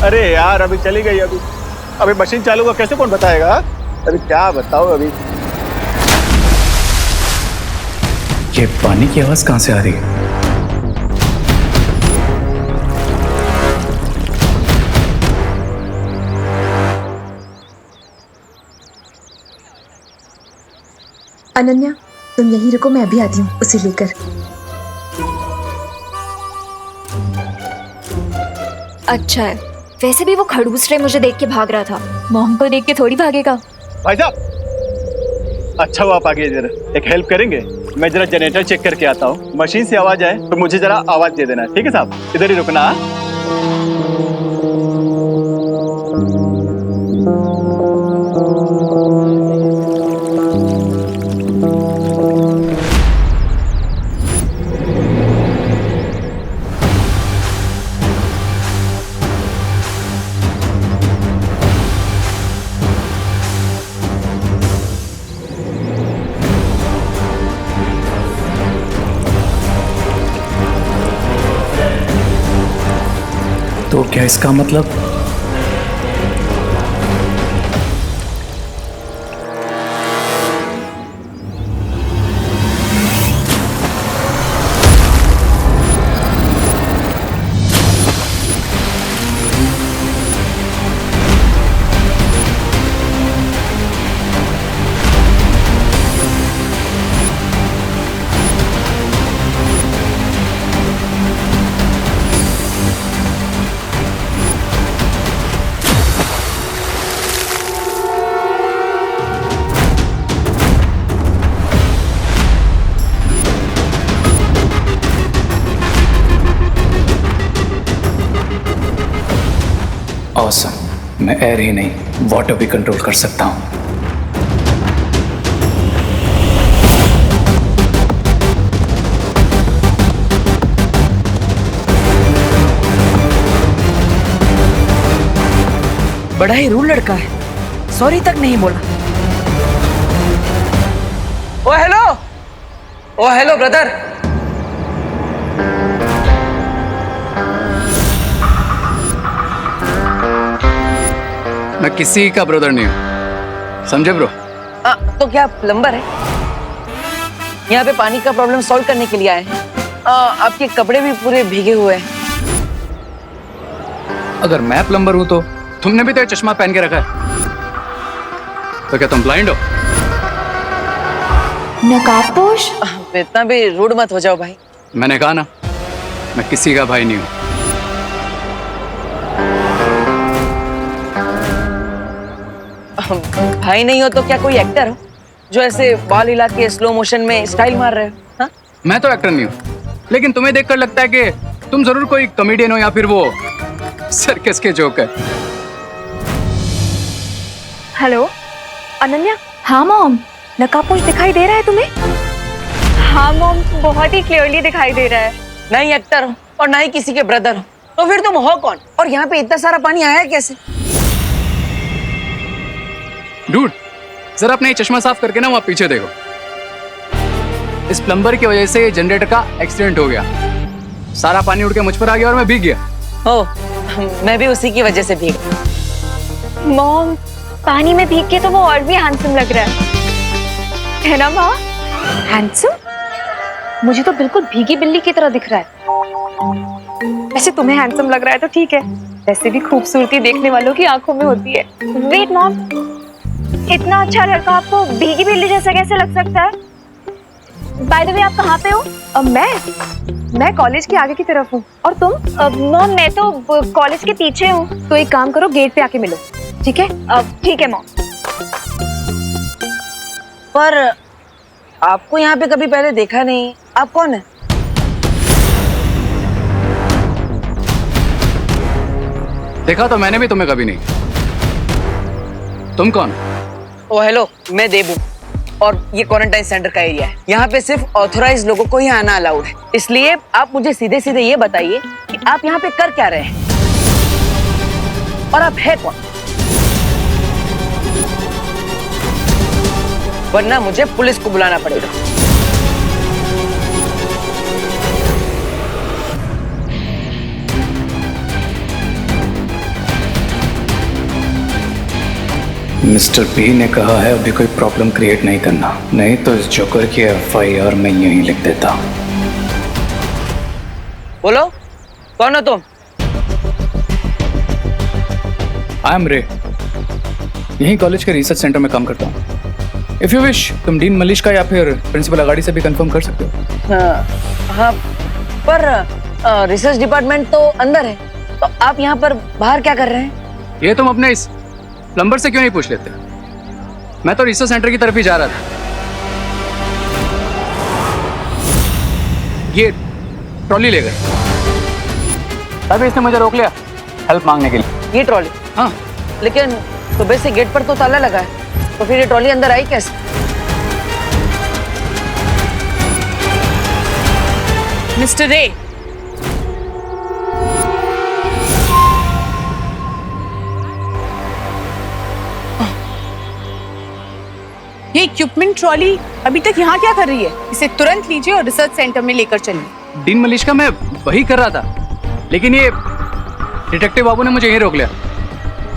अरे यार, अभी चली गई। अभी मशीन चालू हुआ, कैसे कौन बताएगा? अभी क्या बताओ। अभी ये पानी की आवाज कहां से आ रही है? अनन्या, तुम यहीं रुको, मैं अभी आती हूँ उसे लेकर। अच्छा है, वैसे भी वो खड़ूस रे मुझे देख के भाग रहा था, मॉम को देख के थोड़ी भागेगा। भाई साहब, अच्छा हुआ आप आ गए। जरा एक हेल्प करेंगे? मैं जरा जनरेटर चेक करके आता हूँ, मशीन से आवाज आए तो मुझे जरा आवाज दे देना, ठीक है साहब? इधर ही रुकना। तो क्या इसका मतलब? ऑसम। मैं एयर ही नहीं वाटर भी कंट्रोल कर सकता हूँ। बड़ा ही रूल लड़का है, सॉरी तक नहीं बोला। ओ हेलो ब्रदर। मैं किसी का ब्रदर नहीं हूँ, समझे ब्रो? तो क्या प्लम्बर है? यहाँ पे पानी का प्रॉब्लम सॉल्व करने के लिए आए हैं। आपके कपड़े भी पूरे भीगे हुए हैं। अगर मैं प्लम्बर हूँ तो तुमने भी तो ये चश्मा पहन के रखा है, तो क्या तुम ब्लाइंड हो? नकाबपोश? इतना भी रूड मत हो जाओ भाई। मैंने कहा ना, मैं किसी का भाई नहीं हूँ। भाई नहीं हो तो क्या कोई एक्टर हो जो ऐसे बाल हिला के स्लो मोशन में स्टाइल मार रहे हो? हाँ? मैं तो एक्टर नहीं हूँ, लेकिन तुम्हें देखकर लगता है कि तुम जरूर कोई कॉमेडियन हो या फिर वो सर्कस के जोकर। हेलो अनन्या। हाँ मॉम, नकाबपोश दिखाई दे रहा है तुम्हें? हाँ मॉम, बहुत ही क्लियरली दिखाई दे रहा है। ना ही एक्टर हो और ना ही किसी के ब्रदर हो, तो फिर तुम हो कौन? और यहाँ पे इतना सारा पानी आया कैसे? डूड, जरा अपने ये चश्मा साफ करके ना वहाँ पीछे देखो। इस प्लम्बर की वजह से जनरेटर का एक्सीडेंट हो गया, सारा पानी उड़ के मुझ पर आ गया और मैं भीग गया। मैं भी उसी की वजह से भीग। मॉम, पानी में भीग के तो वो और भी हैंडसम लग रहा है ना माँ? हैंडसम? मुझे तो बिल्कुल भीगी बिल्ली की तरह दिख रहा है। वैसे तुम्हें हैंडसम लग रहा है तो ठीक है, वैसे भी खूबसूरती देखने वालों की आंखों में होती है। वेट मॉम, इतना अच्छा लड़का आपको भीगी बिल्ली जैसा कैसे लग सकता है? बाय द वे, आप कहाँ पे हो? मैं कॉलेज के आगे की तरफ हूँ। और तुम? मॉम, मैं तो कॉलेज के पीछे हूँ। तो एक काम करो, गेट पे आके मिलो, ठीक है? ठीक है मॉम। पर आपको यहाँ पे कभी पहले देखा नहीं, आप कौन है? देखा तो मैंने भी तुम्हें कभी नहीं। तुम कौन? ओ हेलो, मैं देबू और ये क्वारंटाइन सेंटर का एरिया है। यहाँ पे सिर्फ ऑथोराइज लोगों को ही आना अलाउड है, इसलिए आप मुझे सीधे सीधे ये बताइए कि आप यहाँ पे कर क्या रहे हैं और आप है कौन, वरना मुझे पुलिस को बुलाना पड़ेगा। मिस्टर पी ने कहा है अभी कोई प्रॉब्लम क्रिएट नहीं करना, नहीं तो इस जोकर की FIR मैं यहीं लिख देता। बोलो, कौन हो तुम? आई एम रे, यहीं कॉलेज के रिसर्च सेंटर में काम करता हूँ। इफ यू विश, तुम डीन मलिश का या फिर प्रिंसिपल अगाड़ी से भी कंफर्म कर सकते हो। हाँ, पर रिसर्च डिपार्टमेंट तो अंदर है, तो आप यहाँ पर बाहर क्या कर रहे हैं? ये तुम अपने इस प्लम्बर से क्यों नहीं पूछ लेते? मैं तो रिसर्च सेंटर की तरफ ही जा रहा था। ये ट्रॉली ले गए, तभी इसने मुझे रोक लिया हेल्प मांगने के लिए। ये ट्रॉली? हाँ। लेकिन सुबह से गेट पर तो ताला लगा है, तो फिर ये ट्रॉली अंदर आई कैसे? मिस्टर रे, ये इक्विपमेंट ट्रॉली अभी तक यहाँ क्या कर रही है? इसे तुरंत लीजिए और रिसर्च सेंटर में लेकर चलिए। डीन मलिश का मैं वही कर रहा था, लेकिन ये डिटेक्टिव बाबू ने मुझे यहीं रोक लिया।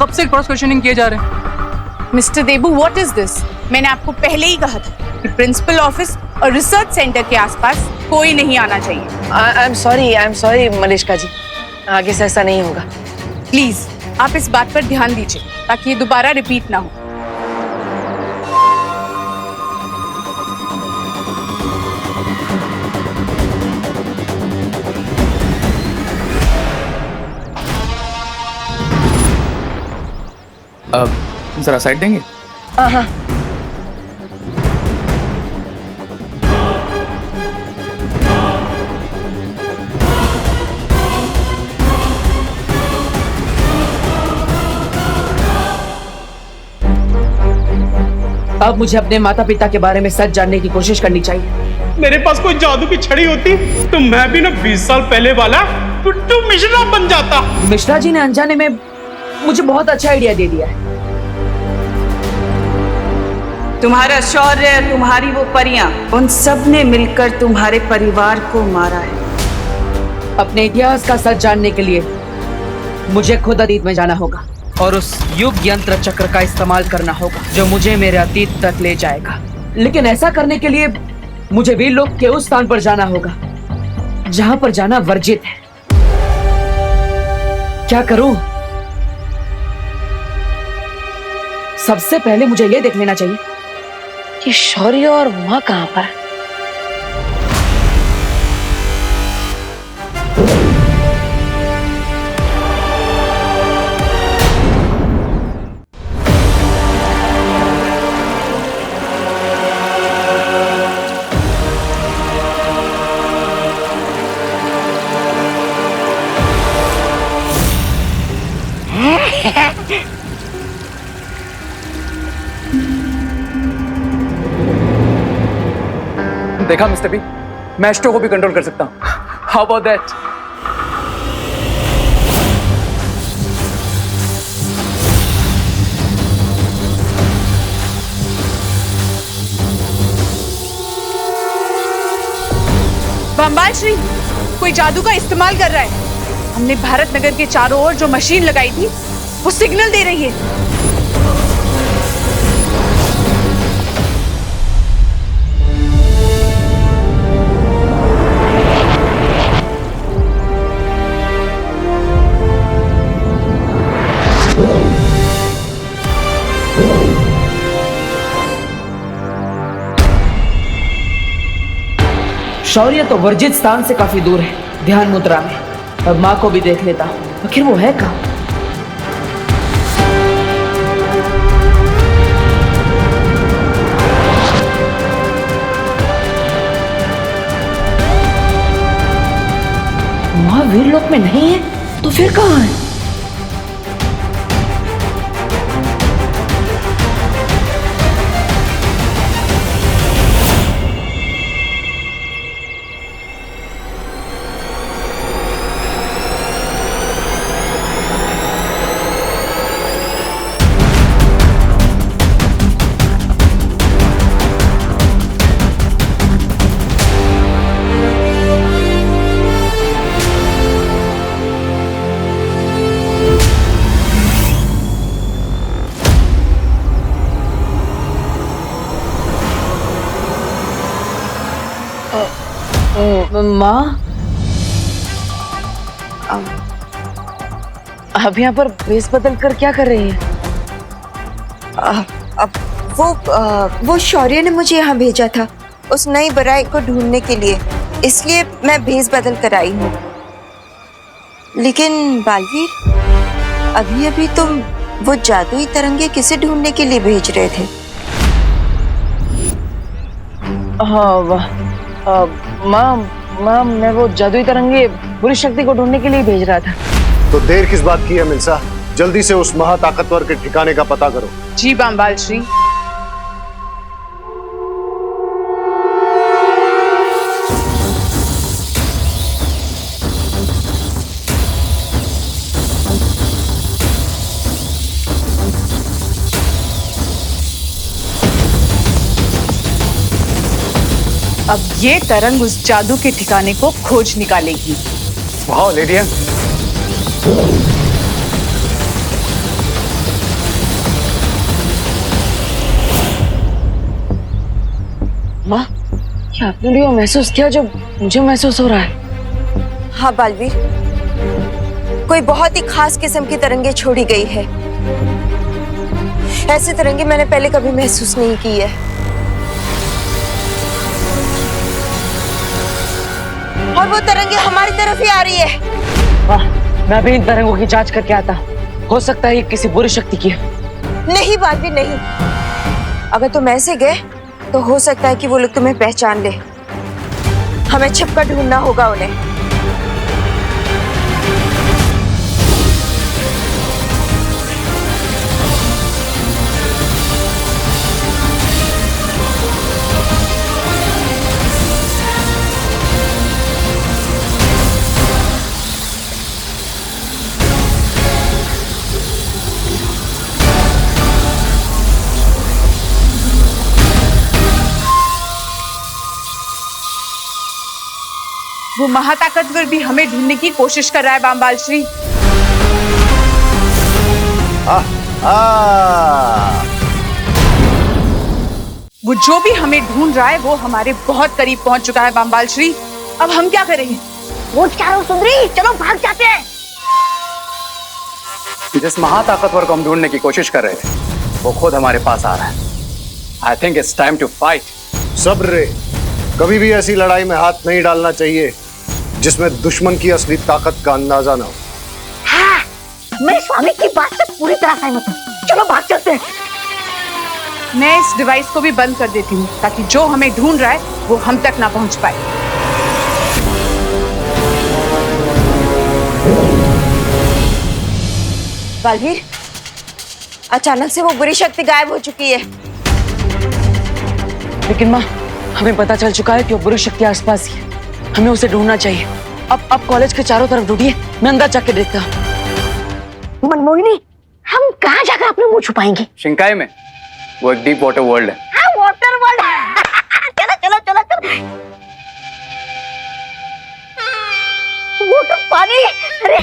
कब से क्रॉस क्वेश्चनिंग किए जा रहे हैं। Mister Debu, what is this? मैंने आपको पहले ही कहा था कि प्रिंसिपल ऑफिस और रिसर्च सेंटर के आसपास कोई नहीं आना चाहिए। आई एम सॉरी मलिश्का जी, आगे से ऐसा नहीं होगा। प्लीज आप इस बात पर ध्यान दीजिए ताकि ये दोबारा रिपीट ना हो। अब जरा साइड देंगे? हाँ। अब मुझे अपने माता पिता के बारे में सच जानने की कोशिश करनी चाहिए। मेरे पास कोई जादू की छड़ी होती तो मैं भी ना 20 साल पहले वाला टुट्टू मिश्रा बन जाता। मिश्रा जी ने अनजाने में मुझे बहुत अच्छा आइडिया दे दिया है। तुम्हारा शौर्य, तुम्हारी वो परियां, उन सब ने मिलकर तुम्हारे परिवार को मारा है। अपने इतिहास का सच जानने के लिए मुझे खुद अतीत में जाना होगा और उस युग यंत्र चक्र का इस्तेमाल करना होगा जो मुझे मेरे अतीत तक ले जाएगा। लेकिन ऐसा करने के लिए मुझे वीर लोक के उस स्थान पर जाना होगा जहां पर जाना वर्जित है। क्या करूं? सबसे पहले मुझे यह देख लेना चाहिए कि शौर्य और मां कहां पर है। देखा मिस्टर बी, मैं एस्ट्रो को भी कंट्रोल कर सकता हूं। How about that? बम्बाल श्री कोई जादू का इस्तेमाल कर रहा है। हमने भारत नगर के चारों ओर जो मशीन लगाई थी वो सिग्नल दे रही है। शौर्य तो वर्जित स्थान से काफी दूर है, ध्यान मुद्रा में। अब माँ को भी देख लेता हूँ, आखिर वो है कहाँ? माँ वीरलोक में नहीं है तो फिर कहाँ है? माँ, अब यहाँ पर भेस बदल कर क्या कर रही है? अब वो शौर्य ने मुझे यहाँ भेजा था उस नई बुराई को ढूंढने के लिए, इसलिए मैं भेस बदल कर आई हूँ। लेकिन बालवीर, अभी अभी तुम वो जादुई तरंगे किसे ढूंढने के लिए भेज रहे थे? हाँ माँ, मैं वो जादुई तरंगे बुरी शक्ति को ढूंढने के लिए भेज रहा था। तो देर किस बात की है मिल्सा? जल्दी से उस महाताकतवर के ठिकाने का पता करो। जी बम्बाल श्री। अब ये तरंग उस जादू के ठिकाने को खोज निकालेगी। वाह लेडिया, माँ, क्या आपने भी वो महसूस किया जो मुझे महसूस हो रहा है? हाँ बालवीर, कोई बहुत ही खास किस्म की तरंगे छोड़ी गई है। ऐसी तरंगे मैंने पहले कभी महसूस नहीं की है। और वो तरंगे हमारी तरफ ही आ रही है। मैं भी इन तरंगों की जांच करके आता हूँ। हो सकता है ये किसी बुरी शक्ति की है। नहीं बालवीर नहीं, अगर तुम ऐसे गए तो हो सकता है कि वो लोग तुम्हें पहचान ले। हमें छिपकर ढूंढना होगा उन्हें। वो महाताकतवर भी हमें ढूंढने की कोशिश कर रहा है बामबाल श्री। वो जो भी हमें ढूंढ रहा है वो हमारे बहुत करीब पहुंच चुका है बामबाल श्री। अब हम क्या करेंगे? वो क्या हो सुंदरी, चलो भाग जाते हैं। जिस महाताकतवर को हम ढूंढने की कोशिश कर रहे थे वो खुद हमारे पास आ रहा है। I think it's time to fight. सब्र, कभी भी ऐसी लड़ाई में हाथ नहीं डालना चाहिए जिसमें दुश्मन की असली ताकत का अंदाजा ना हो। हाँ, मैं स्वामी की बात से पूरी तरह सहमत हूँ। चलो भाग चलते हैं। मैं इस डिवाइस को भी बंद कर देती हूँ ताकि जो हमें ढूंढ रहा है वो हम तक ना पहुंच पाए। बालवीर, अचानक से वो बुरी शक्ति गायब हो चुकी है। लेकिन माँ, हमें पता चल चुका है कि वो बुरी शक्ति आसपास ही है। हमें उसे ढूंढना चाहिए। अब कॉलेज के चारों तरफ ढूंढिए, मैं अंदर जाके देखता हूँ। मनमोहिनी, हम कहाँ जाकर अपने मुंह छुपाएंगे? शिंकाई में वो एक डीप वाटर वर्ल्ड है। हाँ, वाटर वर्ल्ड। चलो चलो चलो चलो। वो तो पानी, अरे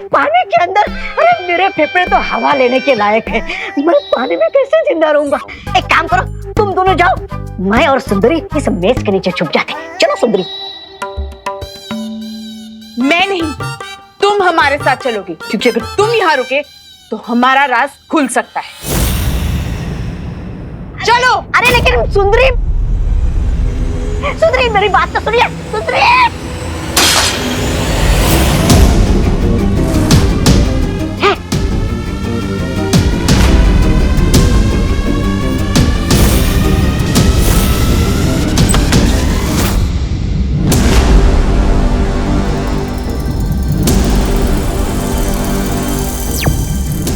पानी के अंदर, अरे मेरे फेफड़े तो हवा लेने के लायक है। मैं पानी में कैसे जिंदा रहूंगा? एक काम करो, तुम दोनों जाओ, मैं और सुंदरी इस मेज के नीचे छुप जाते। चलो सुंदरी। मैं नहीं, तुम हमारे साथ चलोगे, क्योंकि अगर तुम यहाँ रुके तो हमारा राज खुल सकता है। चलो। अरे लेकिन सुंदरी, सुंदरी मेरी बात तो सुनिए। सुंदरी,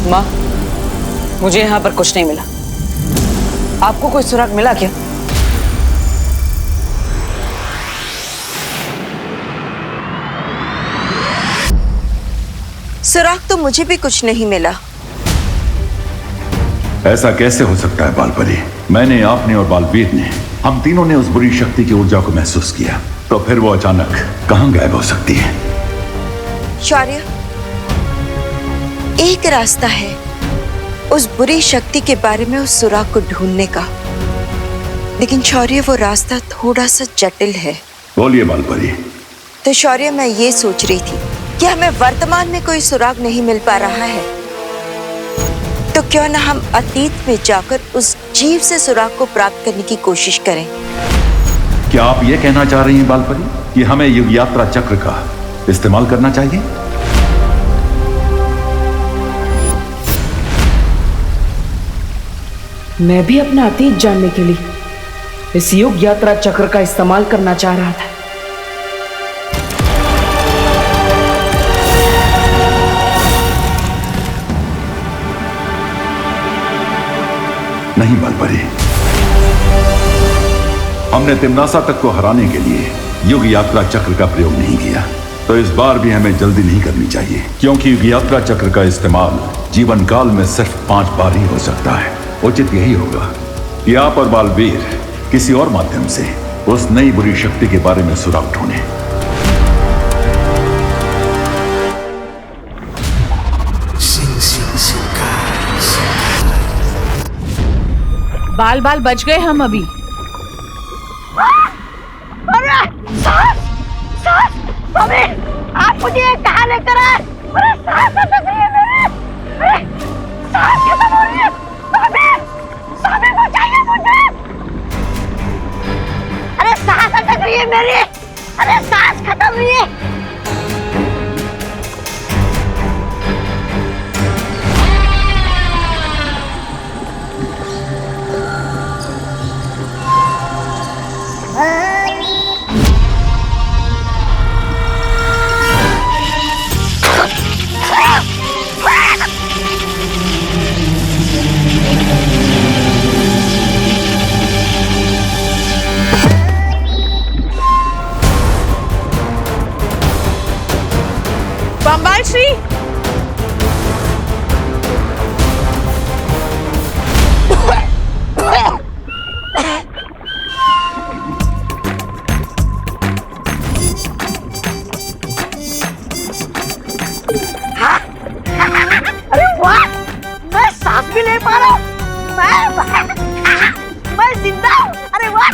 माँ, मुझे यहाँ पर कुछ नहीं मिला। आपको कोई सुराग मिला क्या? सुराग तो मुझे भी कुछ नहीं मिला। ऐसा कैसे हो सकता है बालपरी? मैंने, आपने और बालवीर ने, हम तीनों ने उस बुरी शक्ति की ऊर्जा को महसूस किया, तो फिर वो अचानक कहां गायब हो सकती है? शौर्य, एक रास्ता है उस बुरी शक्ति के बारे में उस सुराग को ढूंढने का, लेकिन शौर्य वो रास्ता थोड़ा सा जटिल है। बोलिए बालपरी। तो शौर्य, मैं ये सोच रही थी कि हमें वर्तमान में कोई सुराग नहीं मिल पा रहा है, तो क्यों ना हम अतीत में जाकर उस जीव से सुराग को प्राप्त करने की कोशिश करें। क्या आप ये कहना चाह रही हैं बालपरी कि हमें युग यात्रा चक्र का इस्तेमाल करना चाहिए? मैं भी अपना अतीत जानने के लिए इस युग यात्रा चक्र का इस्तेमाल करना चाह रहा था। नहीं बालपरी, हमने तिम्नासा तक को हराने के लिए युग यात्रा चक्र का प्रयोग नहीं किया, तो इस बार भी हमें जल्दी नहीं करनी चाहिए, क्योंकि युग यात्रा चक्र का इस्तेमाल जीवन काल में सिर्फ 5 बार ही हो सकता है। उचित यही होगा कि आप और बालवीर किसी और माध्यम से उस नई बुरी शक्ति के बारे में सुराग ढूंढें। बाल बाल बच गए हम अभी। अरे सास, सास, स्वामी, आप मुझे कहाँ लेकर आए? अरे सास अटक रही है मेरी। अरे सास खत्म हो रही है। स्वामी, स्वामी बचाइए मुझे। अरे सास अटक रही है मेरी। अरे सास खत्म हुई है। नहीं पा रहा हूँ। मैं जिंदा हूँ। अरे वाह।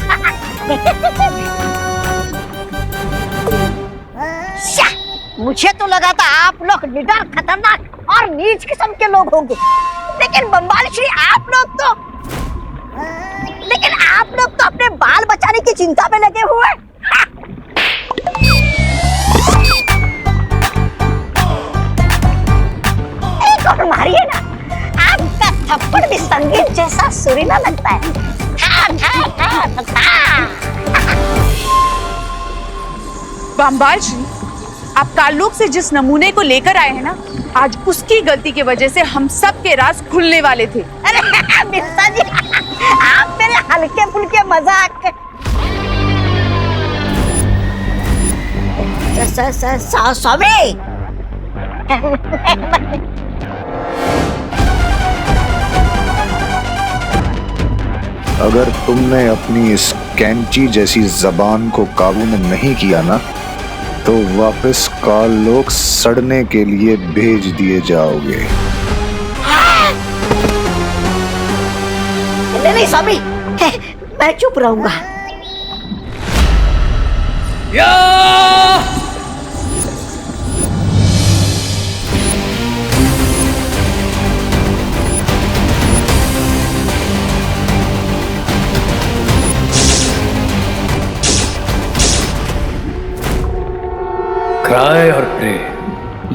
मुझे तो लगा था आप लोग निडर, खतरनाक और नीच किस्म के लोग होंगे, लेकिन बम्बाल श्री आप लोग तो अपने बाल बचाने की चिंता में लगे हुए। एक और मारिए ना, आपका थप्पड़ भी संगीत जैसा सुरीला लगता है। बम्बाल श्री, आप ताल्लुक से जिस नमूने को लेकर आए हैं ना, आज उसकी गलती की वजह से हम सब के राज खुलने वाले थे। अरे मिर्जा जी, आप मेरे हल्के फुल्के मजाक स्वामी। अगर तुमने अपनी इस कैंची जैसी जबान को काबू में नहीं किया ना, तो वापस काल लोग सड़ने के लिए भेज दिए जाओगे। नहीं स्वामी, मैं चुप रहूंगा। क्राई और प्रे,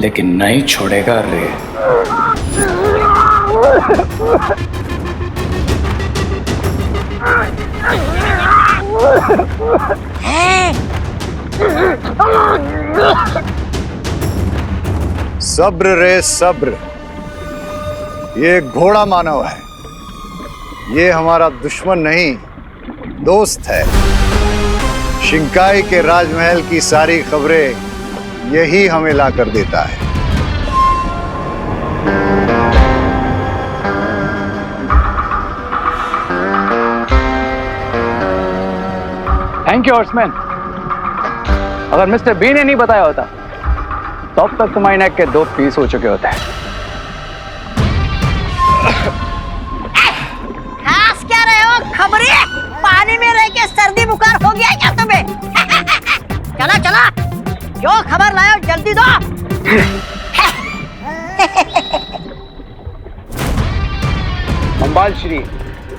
लेकिन नहीं छोड़ेगा रे। सब्र रे सब्र, ये घोड़ा मानव है, ये हमारा दुश्मन नहीं दोस्त है। शिंकाई के राजमहल की सारी खबरें यही हमें ला कर देता है। Thank you horseman. अगर मिस्टर बी ने नहीं बताया होता तब तक तुम्हारी नेक के 2 पीस हो चुके होते हैं। खास क्या रहे हो खबरी? पानी में रह के सर्दी बुखार हो गया क्या तुम्हें? चला चला, जो खबर लाओ जल्दी दो। बम्बाल श्री,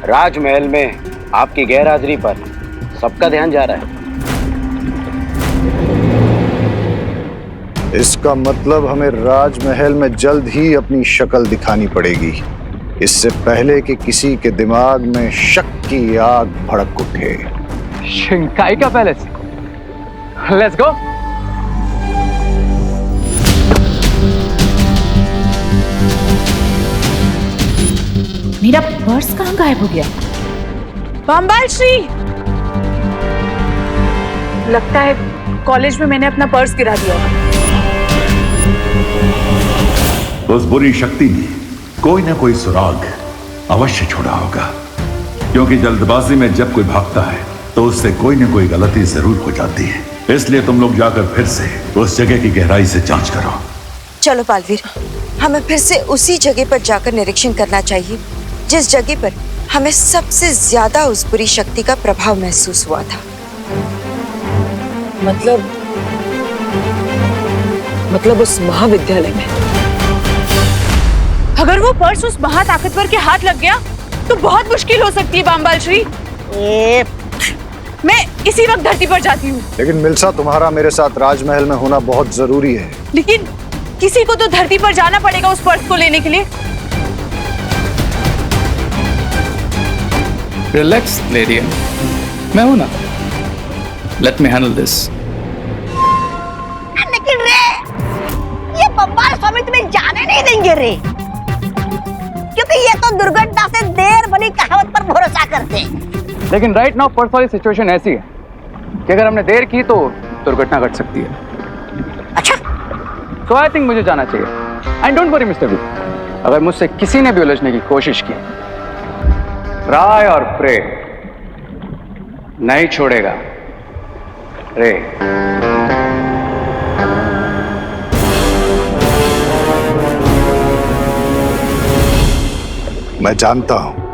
राजमहल में आपकी गैरहाजिरी पर सबका ध्यान जा रहा है। इसका मतलब हमें राजमहल में जल्द ही अपनी शक्ल दिखानी पड़ेगी, इससे पहले कि किसी के दिमाग में शक की आग भड़क उठे। शिंकाई का पैलेस, लेट्स गो। मेरा पर्स कहाँ गायब हो गया? बम्बाल श्री, लगता है कॉलेज में मैंने अपना पर्स गिरा दिया होगा। उस बुरी शक्ति ने कोई ना कोई सुराग अवश्य छोड़ा होगा, क्योंकि जल्दबाजी में जब कोई भागता है तो उससे कोई ना कोई गलती जरूर हो जाती है। इसलिए तुम लोग जाकर फिर से उस जगह की गहराई से जांच करो। चलो बालवीर, हमें फिर से उसी जगह पर जाकर निरीक्षण करना चाहिए जिस जगह पर हमें सबसे ज्यादा उस बुरी शक्ति का प्रभाव महसूस हुआ था। मतलब उस महाविद्यालय में। अगर वो पर्स उस महाताकतवर के हाथ लग गया तो बहुत मुश्किल हो सकती है बम्बाल श्री। मैं इसी वक्त धरती पर जाती हूँ। लेकिन मिल्सा, तुम्हारा मेरे साथ राजमहल में होना बहुत जरूरी है। लेकिन किसी को तो धरती पर जाना पड़ेगा उस पर्स को लेने के लिए। रिलैक्स लेडियन, मैं हूं ना, लेट मी हैंडल दिस। लेकिन रे, ये बम्बाल स्वामी तुम्हें जाने नहीं देंगे रे, क्योंकि ये तो दुर्घटना से देर बनी कहावत पर भरोसा करते हैं। लेकिन राइट नाउ पर्स वाली सिचुएशन ऐसी है कि अगर हमने देर की तो दुर्घटना घट सकती है। अच्छा, तो आई थिंक मुझे जाना चाहिए। And don't worry mister B, अगर मुझसे किसी ने भी उलझने की कोशिश की, राय और प्रे नहीं छोड़ेगा रे। मैं जानता हूं